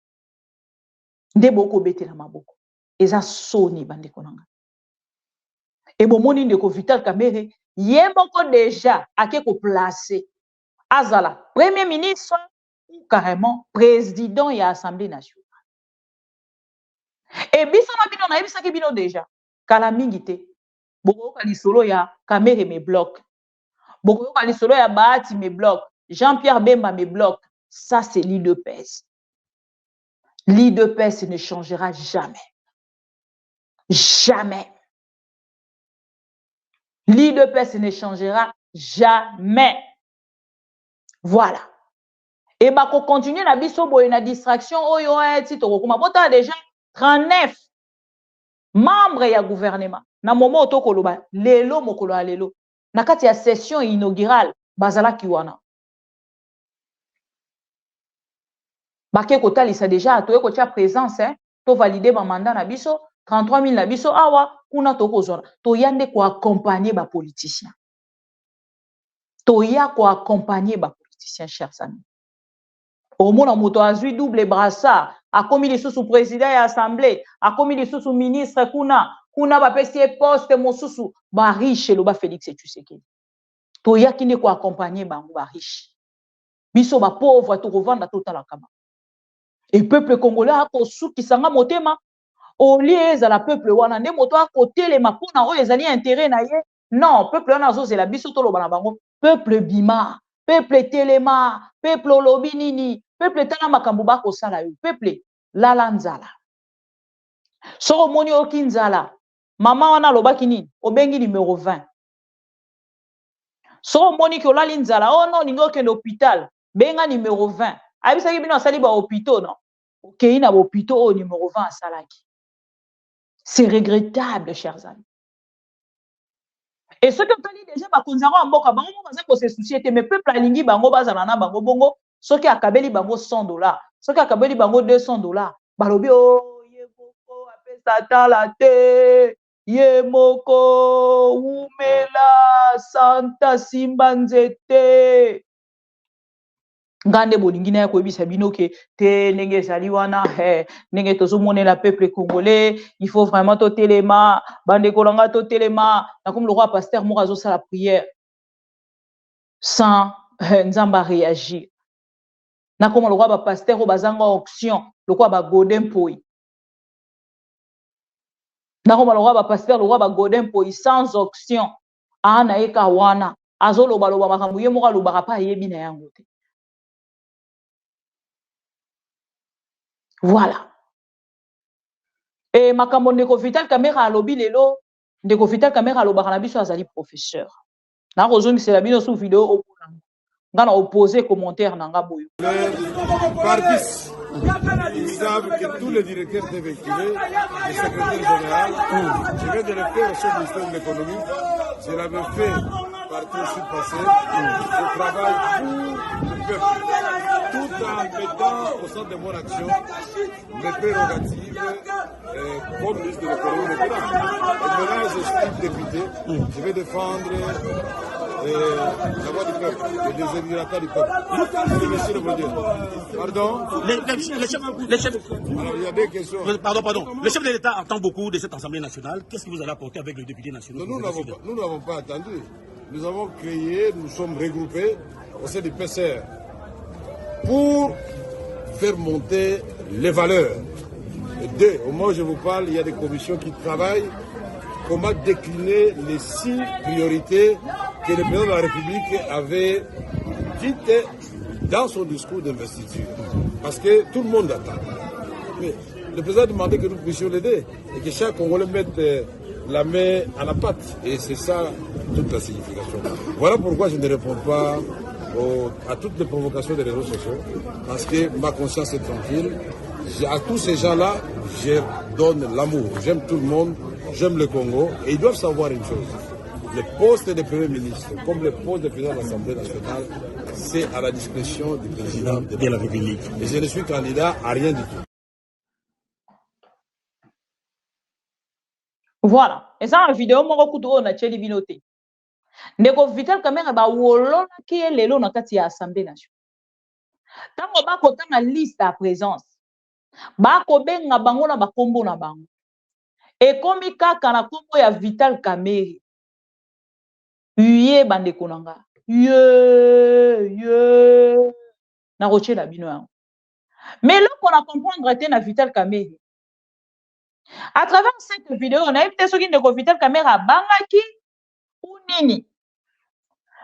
Speaker 2: nde boko betela maboko eza soni bandeko nanga et bomoni ndeko Vital Kamerhe ye moko déjà ake ko placer azala premier ministre ou carrément président ya assemblée nationale et biso na bino na yebisaki bino déjà kala mingi te bokoyoka lisolo ya Kamerhe me bloc bokoyoka lisolo ya Bahati me bloc Jean-Pierre Bemba me bloc ça c'est l'IDPS. L'IDPS ne changera jamais. Jamais. L'IDPS ne changera jamais. Voilà. Et bah, qu'on continue la biso boy na distraction, oh yo, tito, kuma bota déjà 39 membres ya gouvernement. Na moment to koloba, lelo mokolo a lelo. Na kati ya session inaugurale, bazala kiwana. Baké kotali ça déjà, to ko tia présence, to valider ba mandat na biso, 33 000 na biso awa, kuna to kozona. To yande ko accompagner ba politiciens. To ya ko accompagner ba politiciens, chers amis. Au moins, moto a eu double brassard, a commis les sous président et assemblée, a commis les sous ministre, kuna ba pesi poste, mon sous ba riche, le ba Félix et tu sais qui. To ya qui ne ko accompagner ba riche. Biso ba pauvre, to revendre tout à la kama. Et peuple congolais a ko sou qui sanga motema, au lieu à la peuple wana, ne moto a côté les mapona, o ezali intérêt na ye. Non, peuple wana zo la biso to lo bana bango, peuple bima. Peuple telema, peuple lobinini, peuple tala makambo bako sala yo, peuple lala nzala. Soro moni oki nzala, mama wana lobaki nini, obengi numéro 20. Soro moni ki olali nzala, oh non, ningo kende hôpital, benga numéro 20. Abisaki bino asali ba hôpitaux, non? Okei na ba hôpitaux au numéro 20 asalaki. C'est regrettable, chers amis. Et ce que tu dis déjà, bakonzaro amboka bango baza ko se soucier mais peuple alingi bango bazala na bango bongo soki akabeli bango $100 soki akabeli bango $200 balobi o ye moko apesa tala te ye moko umela santa simba nzete ngande bolingi na koyebisa bino ke te ndenge ezali wana ndenge tozomonela peuple congolais il faut vraiment to telema bande kolanga to telema na comme le roi pasteur moko azosala prière sans nzamba réagir na comme le roi ba pasteur o bazanga auction le roi ba godin poi na comme le roi ba pasteur le roi ba godin poi sans auction ana eka wana azoloba loba makambo ye moko alobaka pa yebi na yango te. Voilà. Et makambo ndeko Vital Kamerhe alobi lelo, ndeko Vital Kamerhe alobaka na biso azali professeur. Na kozongisa la bino sous vidéo okolanga. Ngana opposer commentaire na nga boyo.
Speaker 3: Partis, ils savent que tous les directeurs sont véhiculés, le secrétaire général, je viens de le faire au ministère de l'économie, je l'avais fait partout aussi passé, je travaille pour le peuple, tout en mettant au centre de mon action mes prérogatives comme ministre de l'économie. Et maintenant, je suis député, je vais défendre la voix du peuple, le désir du peuple. Monsieur le président. Pardon?
Speaker 4: Les chefs.
Speaker 3: Alors, il y a des questions.
Speaker 4: Pardon. Le chef de l'État attend beaucoup de cette Assemblée nationale. Qu'est-ce que vous allez apporter avec le député national?
Speaker 3: Nous n'avons pas attendu. Nous avons créé, nous sommes regroupés au sein du PCR pour faire monter les valeurs. Et au moment où je vous parle, il y a des commissions qui travaillent comment décliner les 6 priorités que le président de la République avait dites dans son discours d'investiture. Parce que tout le monde attend. Mais le président a demandé que nous puissions l'aider et que chaque Congolais mette la main à la pâte. Et c'est ça toute la signification. Voilà pourquoi je ne réponds pas à toutes les provocations des réseaux sociaux. Parce que ma conscience est tranquille. À tous ces gens-là, je donne l'amour. J'aime tout le monde, j'aime le Congo. Et ils doivent savoir une chose. Le poste de Premier ministre, comme le poste de président de l'Assemblée nationale, c'est à la discrétion du président de la République. Et je ne suis candidat à rien du tout.
Speaker 2: Voilà. Et ça, en vidéo, mon recours on a tcheli binoté. Ndeko Vital Kamerhe ba wolona ki lelo na kati ya Assemblée nationale. Tango ba ko tanga liste à présence. Ba ko benga bango na ba kombo na bango. Et komi kaka na kombo ya Vital Kamerhe. Ye bande konanga. Ye. Na roche la bino yango. Mais là qu'on a comprendre te na Vital Kamerhe. À travers cette vidéo, on a évité ce qui ne Vital Kamerhe bangaki ou nini.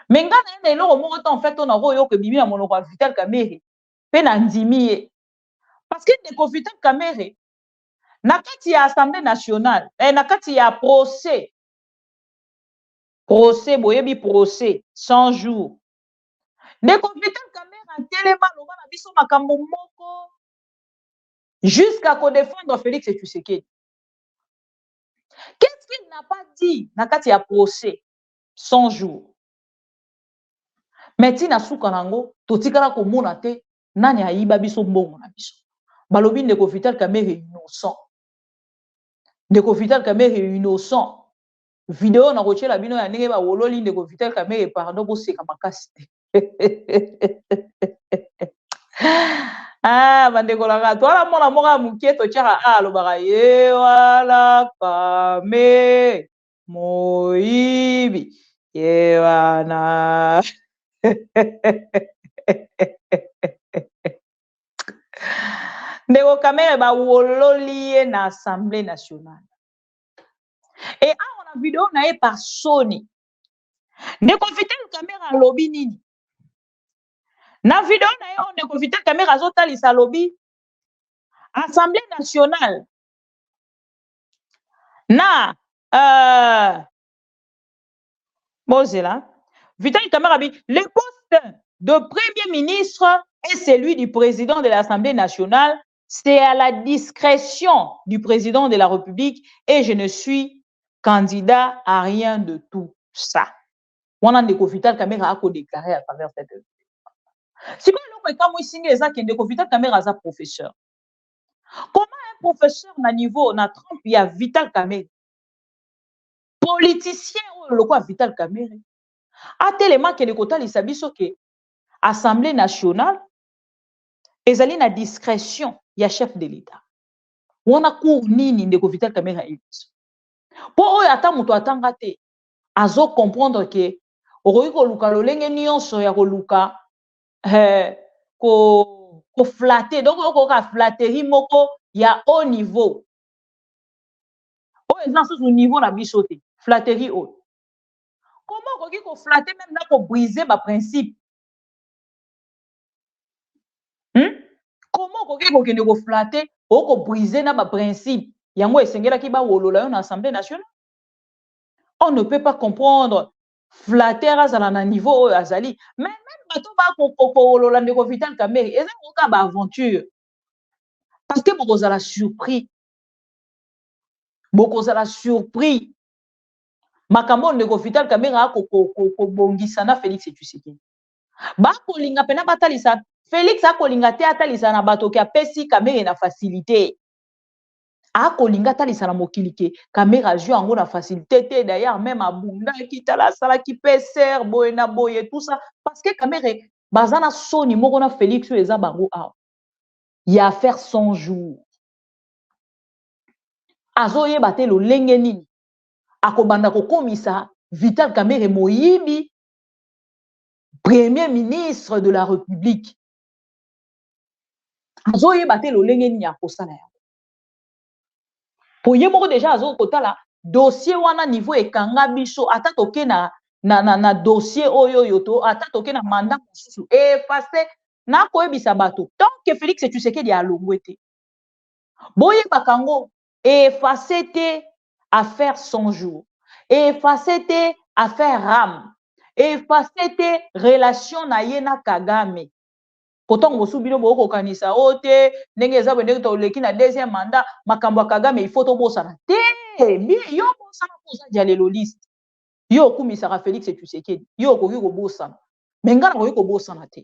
Speaker 2: Mais ngana ene lo mo en fait on a royo que bibi na monoko Vital Kamerhe pe na ndimi. Parce que ne Vital Kamerhe na kati ya Assemblée nationale na kati ya procès boyebi procès 100 jours ndeko Vital Kamerhe telema loba na biso makambo moko jusqu'à défendre Félix Tshisekedi. Qu'est-ce qu'il n'a pas dit na kati ya procès 100 jours? Mais tina suka nango totikala komona te nani ayiba biso mbongo na biso. Balobi ndeko Vital Kamerhe innocent. Ndeko Vital Kamerhe innocent. Vidéo na rochela bino ya ndenge ba wololi ndeko Vital Kamerhe pardon boseka makasi te. Ah, bandeko la gato ala mona moka muketo chaka alobaka ye wala kame moibi ye wana ndeko Kamerhe ba wololi ye na Assemblée nationale. Et on a vidéo na ye par Sony. Ndeko Vital Kamerhe alobi nini? Na vidéo na ye on ndeko Vital Kamerhe azotalisa alobi Assemblée nationale na Bozela Vital Kamerhe a dit le poste de premier ministre et celui du président de l'Assemblée nationale, c'est à la discrétion du président de la République et je ne suis candidat à rien de tout ça. On a ndeko Vital Kamerhe a déclaré à travers cette vidéo. Si vous Vital Kamerhe est un professeur, comment un professeur na niveau na Trump il y a Vital Kamerhe, politicien ou le quoi Vital Kamerhe, a tellement que le côté il s'habille que Assemblée nationale ezali na discrétion ya chef de l'État. On a cour nini ndeko Vital Kamerhe a eu. Pour eux ata muto atanga te azo comprendre que oroyi ko luka lolenge nyonso ya ko luka ko flatter donc ko ka flatterie moko ya haut niveau o exemple sous niveau na biso te flatterie haut comment ko flatter même na ko briser ba principe comment ko kende ko flatter o ko briser na ba principe yango esengela ki ba wolola yo na Assemblée nationale. On ne peut pas comprendre flatter azala na niveau azali mais bato ba ko ndeko Vital Kamerhe eza koka ba aventure parce que bokozala surpris makambo ndeko Vital Kamerhe a ko bongisa na Félix Tshisekedi ba kolinga pena batalisa Félix a kolinga te atalisa na bato ki apesi Kamerhe na facilité a kolinga talisa na mokili ke Kamerhe a joué en na facilité te d'ailleurs même abunda ki tala sala ki peser boye na boye tout ça parce que Kamerhe bazana soni moko na Félix eza bango a il a faire 100 jours azoye bate lo lenge nini akobanda ko komisa Vital Kamerhe moyibi premier ministre de la République azoye bate lo lenge nini akosala ya pour ye moko déjà azo kotala dossier wana niveau ekanga biso ata toke na dossier oyo yoto ata toke na mandat mosusu effacer na koyebisa bato tant que Félix Tshisekedi alongwe te boye bakango effacer te à faire 100 jours effacer te à faire ram effacer te relation na ye na Kagame pourtant mosu bino boko kanisa ote ndenge eza bende to leki na deuxième mandat makambo Kagame il faut to bosana te bien yo bosana poza dialelo liste yo kumisaka Félix Tshisekedi yo koki ko bosana mais ngana koki ko bosana te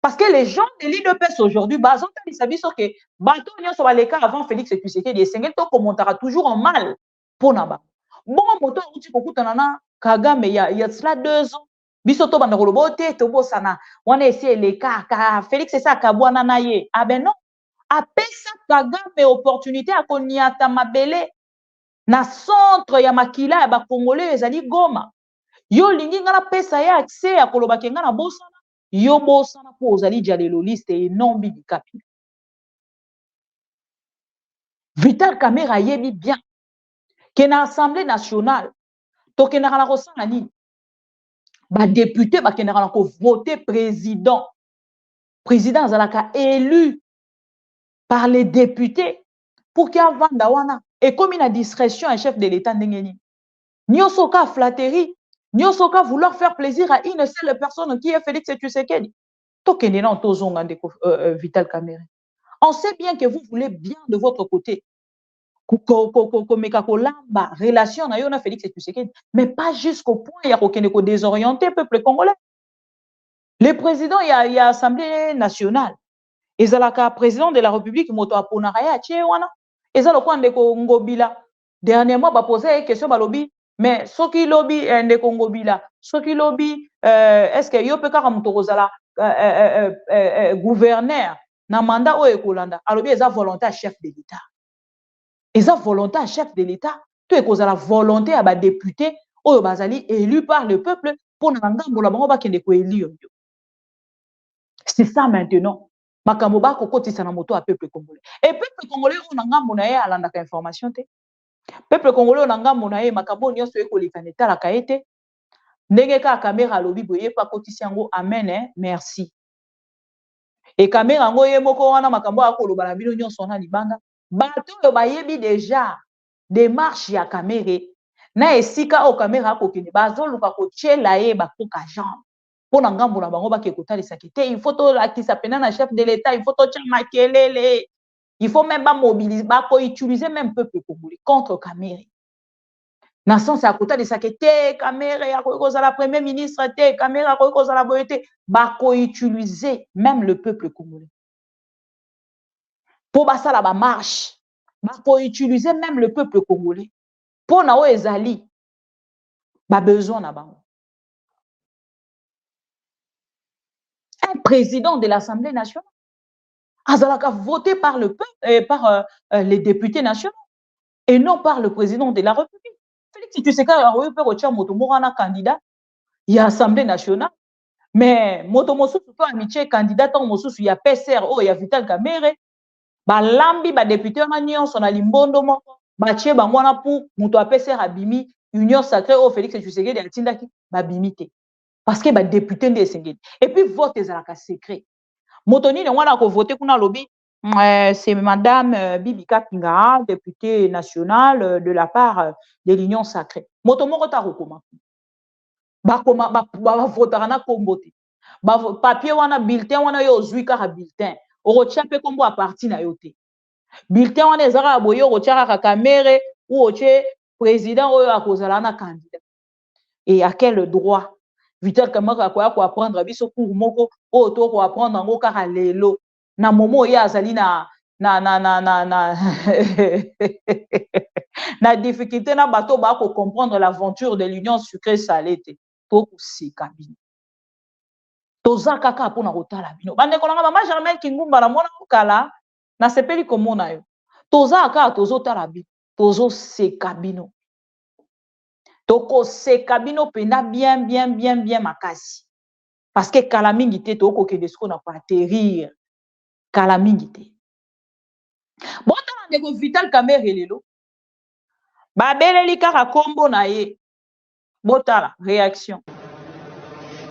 Speaker 2: parce que les gens de l'UDPS aujourd'hui bazota biso que bato nyonso baleka avant Félix Tshisekedi esengeli to commentera toujours en mal pona ba bon moto uti kokutana na Kagame il y a cela 2 ans biso to banda kolobo te to bosana wana esi le ka Félix esa kabwana na ye ah ben non apesa Kagame opportunité a koniata mabele na centre ya makila ya ba congolais ezali Goma yo lingi ngana pesa ya accès ya koloba kenga na bosana yo bosana po ozali dialelo liste et non bibi kapi Vital Kamerhe ayebi bien que na Assemblée nationale tokendaka na kosala nini ba député bakendaka na ko voter président azalaka élu par les députés pour qu'il y ait Vandawana. Et comme il a discrétion, un chef de l'État n'engeni. Nyosoka flatterie, Nyosoka vouloir faire plaisir à une seule personne qui est Félix Tshisekedi. Tokenena tozonga ndeko Vital Kamerhe. On sait bien que vous voulez bien de votre côté. Komeka relation na yo na Félix Tshisekedi, mais pas jusqu'au point ya kokende ko désorienter peuple congolais. Le président, il y a Assemblée nationale. Ezalaka président de la République, moto aponaka ya tie wana. Ezaloko ndeko Ngobila. Dernièrement, ba poser une question balobi, mais soki lobi ndeko Ngobila, soki lobi est-ce que yo pe kaka moto kozala gouverneur na mandat o ekolanda. Alobi eza volontaire chef de l'État. Eza volontaire chef de l'État. To ekozala volonté à ba député oyo bazali élu par le peuple pour na ngambo la bango ba kende ko élire. C'est ça maintenant. Makambo ba kokotisa na moto à peuple congolais. Et peuple congolais on a ngambo na ye alandaka information te. Peuple congolais on a ngambo na ye makambo nyonso ekoleka neta la kaete. Ndenge ka caméra lobi boye pa kotisi yango amen merci. Et caméra ngo ye moko wana makambo akoloba na bino nyonso na libanga. Bato yo bayebi déjà démarche ya caméra na esika o caméra kokende bazoluka kotiela ye bakoka jambe. Pour ngambo na bango bake kotalisa kete il faut to akisa pena na chef de l'État, il faut to tia makelele, il faut même pas mobiliser, ba ko utiliser même peuple congolais contre Kamerhe. Na sens ya kotalisa kete Kamerhe ya ko za la premier ministre te Kamerhe ya ko za la boyete ba ko utiliser même le peuple congolais. Pour basa la ba marche, ba ko utiliser même le peuple congolais. Pour na o ezali ba besoin na bango. Un président de l'Assemblée nationale. Azalaka voté par le peuple, par les députés nationaux et non par le président de la République. Félix Tshisekedi a eu peur au Motomorana candidat, il y a Assemblée nationale, mais Motomosu peut amitié candidat tant Mosu il y a PCR, il y a Vital Kamerhe, ba lambi ba député na nyonso na limbondo moko, ba tie ba mwana pour moto a PCR abimi union sacrée au Félix Tshisekedi atindaki ba bimité. Parce que les députés de Sengedi. Et puis, vote est secret. Motoni, on a voté pour lobby. C'est Madame Bibika Pinga, députée nationale de la part de l'Union sacrée. Motomo rota rokoma. Ba votarana kombote. Ba papier wana bulletin wana yo zuika ka bulletin. Orocha pe kombo a parti na yote. Bulletin wana ezaka boyo rocha ka Kamerhe ou oche président oyo akozala na candidat. Et à quel droit? Vital Kamerhe ko apprendre biso cours moko o to ko apprendre ngo kaka lelo na momo ya azali na na difficulté na bato ba ko comprendre l'aventure de l'union sucrée salée te to kusika bino toza kaka pona kotala bino bande kolanga mama Germaine Kingumba na mona kala na sepeli komona yo toza kaka tozo tala bino tozo seka bino. Toko se kabino pena bien makasi. Parce que kalamingite toko ke desko na pas atterrir. Kalamingite. Bon tala ndeko Vital Kamerhe lelo. Ba beleli kaka kombo na ye. Botala réaction.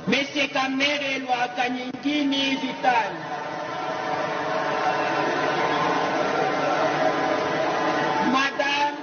Speaker 1: Monsieur Kamerhe lwa kanyingini Vital. Madame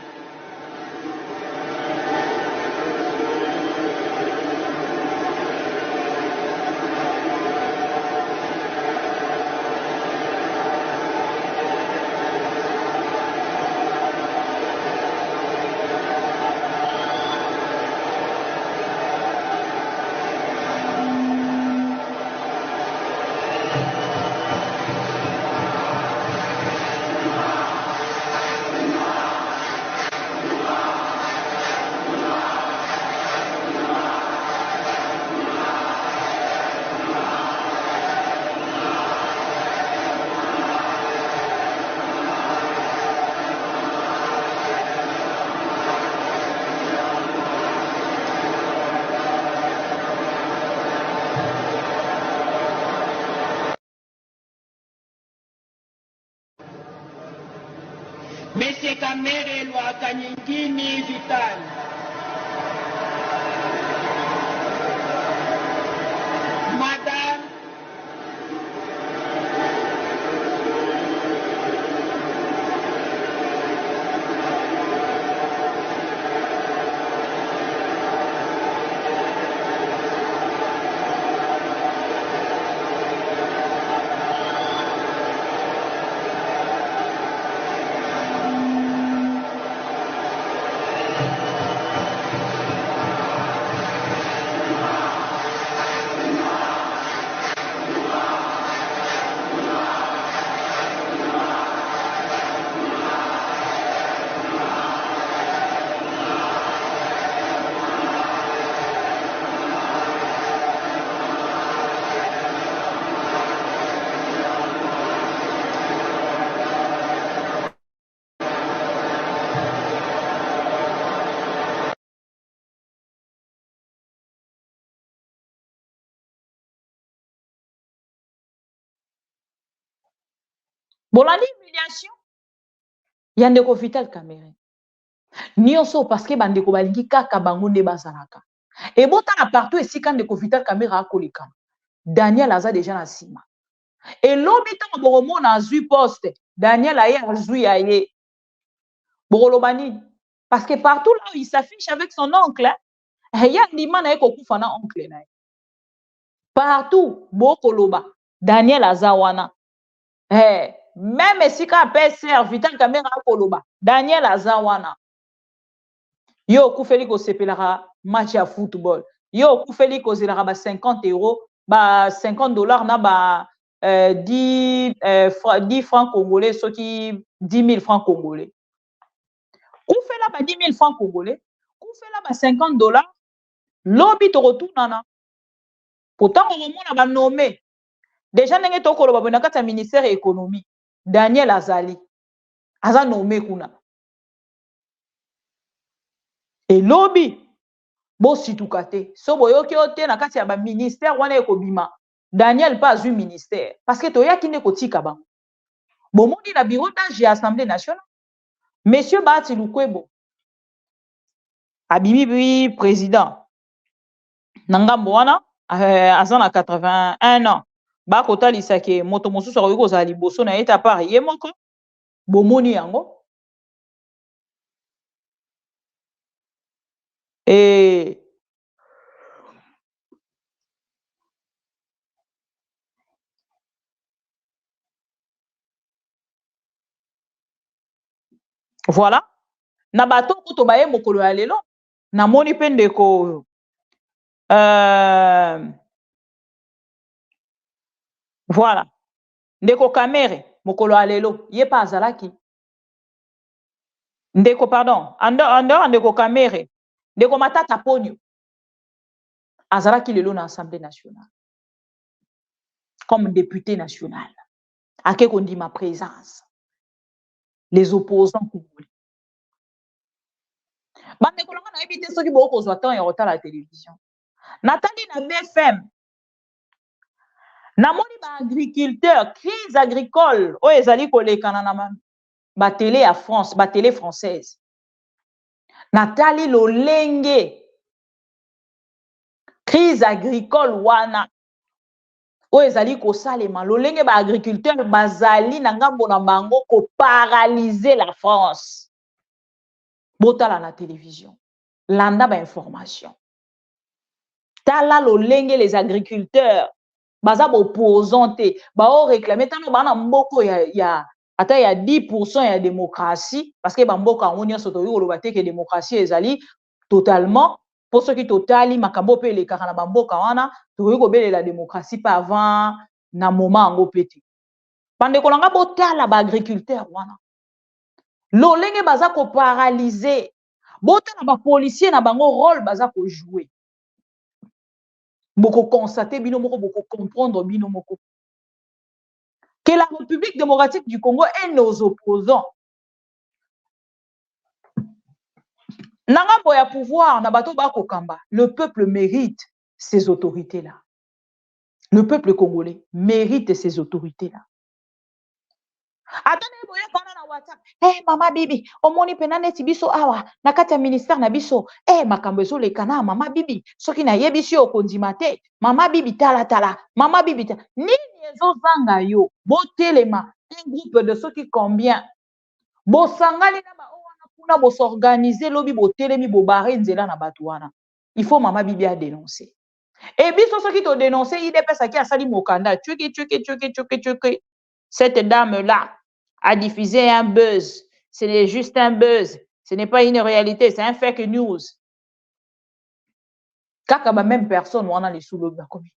Speaker 1: Monsieur Kamerhe lwa kanyingini Vital. Madame
Speaker 2: Bolandi humiliation. Yandeko Vital Kamerhe. Nyonso parce que bandeko balingi kaka bango nde bazalaka. Et botala partout ici quand ndeko Vital Kamerhe akoleka. Daniel aza déjà na sima. Et lobi tango boromona azui poste, Daniel aye azui aye. Borolobani. Parce que partout là où il s'affiche avec son oncle, il y a ndima na ye kokufa na oncle na ye. Partout, bokoloba, Daniel azawana. Même si ka PSR, Vital Kamerhe akoloba, Daniel azawana. Yo kufeli ko sepelara match ya football. Yo kufeli ko zelara ba 50 €, ba 50 $ na ba 10 francs congolais, ce qui 10 000 francs congolais. Kufela ba 10 000 francs congolais, kufela ba 50 $, lobi to retournana. Pourtant on a nommé. Déjà ndenge to koloba bona kata ministère de l'économie. Daniel Azali. Aza nommé kuna. Et lobby bo situkate so boyoki ote na kati ya ba ministère wana ekobima Daniel pas eu ministère parce que toyaki ne kotika bango bomoni na bureau d'âge ya Assemblée nationale monsieur Bati Lukwebo abimi bi président nangambo wana aza na 81 ans ba kotalisa ke moto mosusu akoki kozala liboso na eta part ye moko bomoni yango. Et voilà. Na bato kuto baye mokolo ya lelo na moni pe ndeko voilà. Ndeko Kamerhe mokolo ya lelo ye pa azalaki. Ndeko pardon, ando ndeko Kamerhe, ndeko Matata Ponyo azalaki lelo na Assemblée nationale comme député national. Ake kondi ma présence. Les opposants congolais. Bandeko langa na ebite soki boko kozwa temps ya retard la télévision. Natali na BFM. Namoni ba agriculteur, crise agricole, o ezali kolekana na ba télé à France, ba télé française. Natali lolenge. Crise agricole wana. O ezali ko salema lolenge ba agriculteur bazali na ngambo na bango ko paralyser la France. Botala na télévision. Landa ba information. Tala lolenge les agriculteurs baza opposante ba o réclamer tano bana mboko ya ata ya 10% ya démocratie parce que ba mboka onyo soto yoloba te que démocratie ezali totalement pour ceux qui totali makambo pe le kaka na ba mboka wana to ko bele la démocratie pas avant na moment ngo peti pande ko langa botala ba agriculteur wana lolenge baza ko paralyser botala ba policier na bango rôle baza ko jouer. Boko constater bino moko boko comprendre bino moko que la République démocratique du Congo est nos opposants. Nangambo ya pouvoir na bato ba kokamba, le peuple mérite ces autorités là. Le peuple congolais mérite ces autorités là. Attendez boye kona na WhatsApp. Mama bibi, omoni penane tibiso awa na kati ya ministère na biso. Makambo ezo lekana mama bibi, soki na yebisi okondima te. Mama bibi tala. Mama bibi tala. Nini ezo zanga yo? Botelema un groupe de ceux qui combien? Bosangali na ba owana kuna bo s'organiser lobi botelemi bo bare nzela na batu wana. Il faut mama bibi a dénoncer. Et biso ceux qui t'ont dénoncé, il dépêche à qui a sali mokanda. Tuki. Cette dame-là a diffusé un buzz. Ce n'est juste un buzz. Ce n'est pas une réalité, c'est un fake news. Kaka ba même personne wana les sous le bakomi.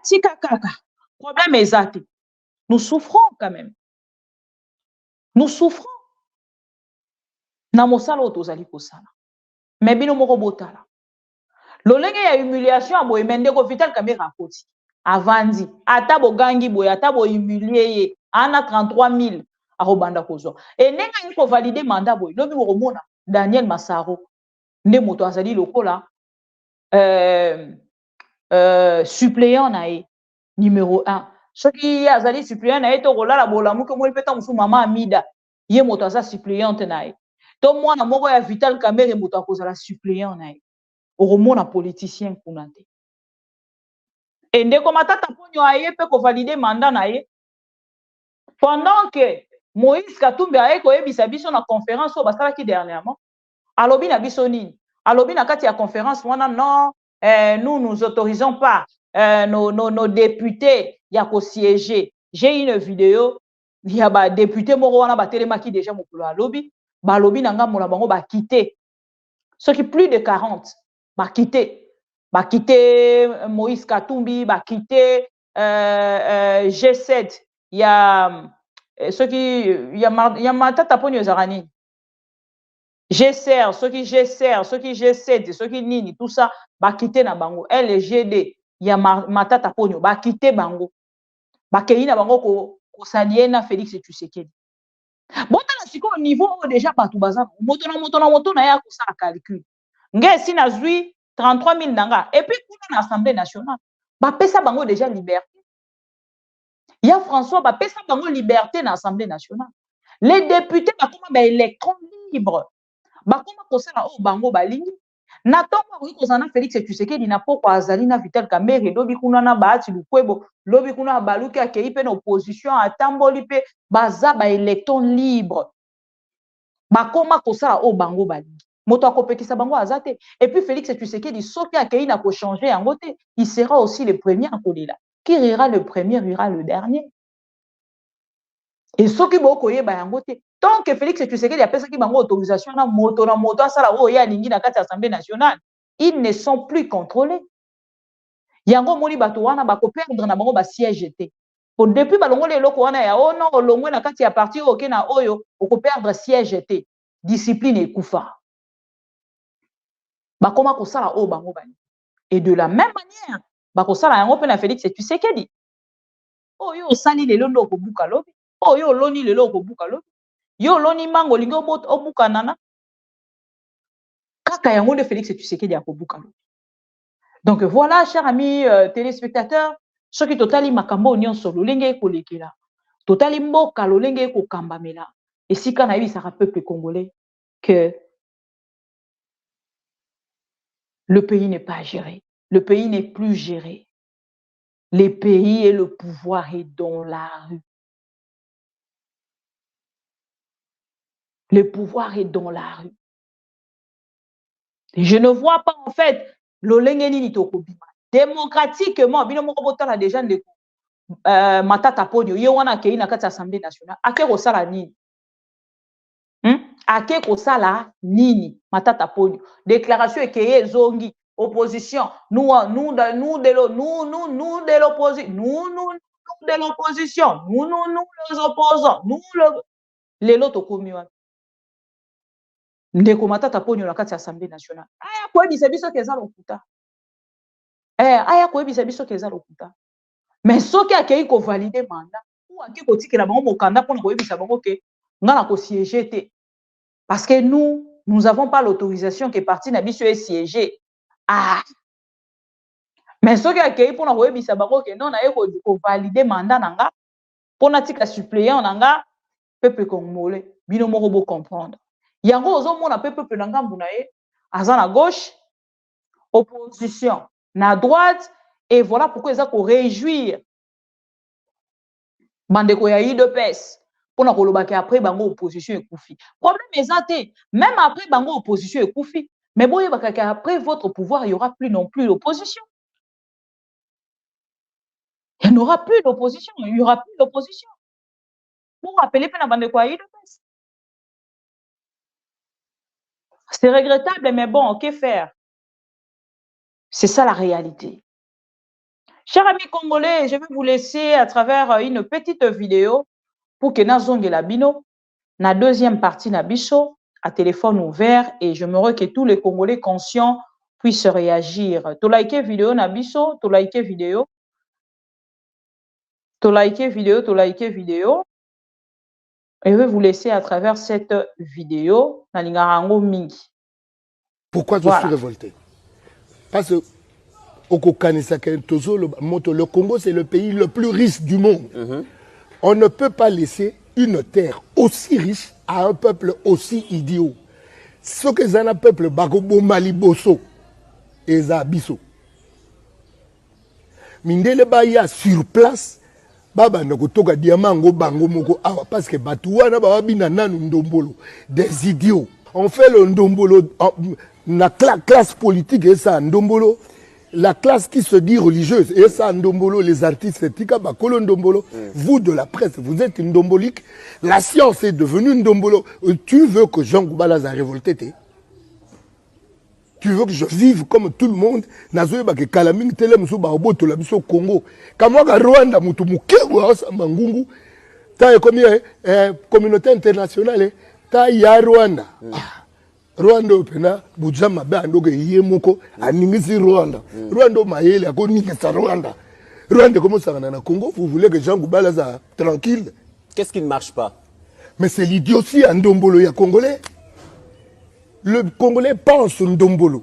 Speaker 2: Tika kaka. Problème exact. Nous souffrons quand même. Nous souffrons. Na mosala otozali kosala. Mais bino moko botala. Lolenge ya humiliation a boye Ndeko Vital Kamerhe akoti. Avandi. Ata bo gangi boye, ata bo humilier ye. Ana 33 000 a robanda kozo. Et nenga yiko valider mandat boye. Lobi romona Daniel Massaro. Nde moto azali lokola suppléant na ye numéro 1. Ce qui a zali suppléant na eto kola la bolamu que moi peta musu mama Amida ye moto asa suppléante na ye to mwana moko ya Vital Kamerhe moto akozala suppléant na ye okomona politicien kuna te et ndeko matata ponyo aye pe ko valider mandat na ye pendant que Moïse Katumbi aye ko yebisa biso na conférence o basalaki dernièrement alobi na biso nini alobi na kati ya conférence wana non nous nous autorisons pas nos députés ya ko siéger. J'ai une vidéo il y a ba député moko wana batelemaki déjà mokolo alobi balobi na ngambo na bango ba quitter ceux qui plus de 40 ba quitter Moïse Katumbi ba quitter G7 il y a ceux qui il y a matata ponyo zarani G7 ceux qui G7 ceux qui nini tout ça ba quitter na bango LGD ya matata ponyo ba quitter bango ba keina bango ko salier na Félix Tshisekedi bota na siko niveau déjà batu baza moto na ya ko sala calcul ngesi na zui 33 000 nanga et puis kuna na Assemblée nationale ba pesa bango déjà liberté ya François ba pesa bango liberté na Assemblée nationale les députés ba koma ba électron libre ba koma ko sala o bango balingi na tongo ko kozana Félix Tshisekedi na poko azali na Vital Kamerhe lobi kuna na baati lukwebo lobi kuna baluki akei pe na opposition atamboli pe baza ba électron libre ba koma ko sala o bango balingi moto akopekisa bango azate et puis Félix Tshisekedi soki akei na ko changer yango te il sera aussi le premier à kolela qui rira le premier rira le dernier et soki boko yeba yango te tant que Félix Tshisekedi a pesaki bango autorisation na moto asala o ya lingi na kati Assemblée nationale ils ne sont plus contrôlés yango moni bato wana bako perdre na bango ba siège te pour depuis balongole eloko wana ya oh non olongwe na kati ya parti oke na oyo oko perdre siège te discipline ekufa bakoma ko sala o bango bani et de la même manière bako sala yango pe na Félix Tshisekedi oyo osali lelo ndo kobuka lobi oyo oloni lelo kobuka lobi yo oloni mango lingi obuka nana kaka yango de Félix Tshisekedi ya kobuka lobi. Donc voilà, chers amis téléspectateurs, ce qui totali makambo nyonso lolenge kolekela totali mboka lolenge ko kambamela et si kana yi sera peuple congolais que le pays n'est pas géré, le pays n'est plus géré. Les pays et le pouvoir est dans la rue. Le pouvoir est dans la rue. Et je ne vois pas en fait lolenge nini tokobima démocratiquement bino moko botala déjà ndeko matata ponyo ye wana kei na kati Assemblée nationale ake ko sala nini ake ko sala nini matata ponyo déclaration ekeye zongi opposition nous de l'opposition nous les opposants nous lelo tokomi wana ndeko matata ponyo na kati Assemblée nationale aya koyebisa biso keza lokuta aya koyebisa biso keza lokuta mais soki akei ko valider mandat ou ake ko tikela bango mokanda pona koyebisa bango ke ngana ko siéger te parce que nous avons pas l'autorisation que parti na biso est siéger mais soki akei pona koyebisa bango ke non na ye ko valider mandat nanga pona tika suppléant nanga peuple congolais bino moko bo comprendre yango ozomona pe peuple na ngambu na ye aza na gauche opposition na droite et voilà pourquoi ils ont ko réjouir bandeko ya UDPS pona kolobaki après bango opposition ekufi problème ezate même après bango opposition ekufi mais boye bakaki après votre pouvoir il y aura plus non plus l'opposition il n'y aura plus d'opposition il y aura plus d'opposition pour rappeler pe na bandeko ya UDPS. C'est regrettable, mais bon, que faire? C'est ça la réalité. Chers amis congolais, je vais vous laisser à travers une petite vidéo pour que Nazonge la bino, na deuxième partie na biso, à téléphone ouvert, et j'aimerais que tous les Congolais conscients puissent réagir. To like vidéo na biso, to like vidéo. To like vidéo. Et je vais vous laisser à travers cette vidéo.
Speaker 15: Pourquoi je suis révolté? Parce que Le Congo, c'est le pays le plus riche du monde. On ne peut pas laisser une terre aussi riche à un peuple aussi idiot. Ce que c'est un peuple, Bagobo Maliboso et Zabiso. Mindele Baya sur place, Baba Nokotoka Diamango Bango Moko Awa, parce que Batouana Babina Nanu Ndombolo, des idiots. On fait le Ndombolo, la classe politique et ça, Ndombolo. La classe qui se dit religieuse, et ça, Ndombolo, les artistes, Tika Bakolo Ndombolo, vous de la presse, vous êtes ndombolique, la science est devenue Ndombolo. Tu veux que Jean Goubala a révolté, tu veux que je vive comme tout le monde, Nazoé Bake Kalaming, Telemso, Baoboto, Labiso, Congo, Kamwaga Rwanda, Mutumukego, Mangungu, ta communauté internationale, ta ya Rwanda. Rwanda opena bujama ba ndoge yemoko animisi Rwanda. Rwanda mayele akoningisa Rwanda. Rwanda comment ça na Congo, vous voulez que Jean Goubala soit tranquille?
Speaker 16: Qu'est-ce qui ne marche pas?
Speaker 15: Mais c'est l'idiotie en Ndombolo ya Congolais. Le Congolais pense Ndombolo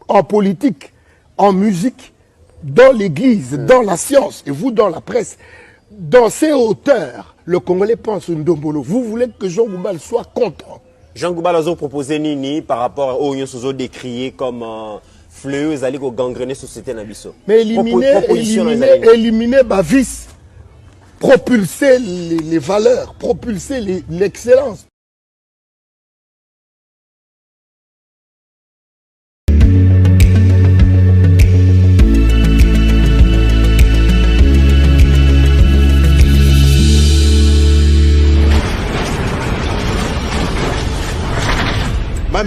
Speaker 15: en politique, en musique, dans l'église, dans la science et vous dans la presse. Dans ces hauteurs, le Congolais pense Ndombolo. Vous voulez que Jean Goubala soit content?
Speaker 16: Jean Goubala a proposé Nini par rapport aux Nyonsozo décriés comme fleureuse à gangrener société Nabiso.
Speaker 15: Mais éliminer Bavis, propulser les valeurs, propulser l'excellence.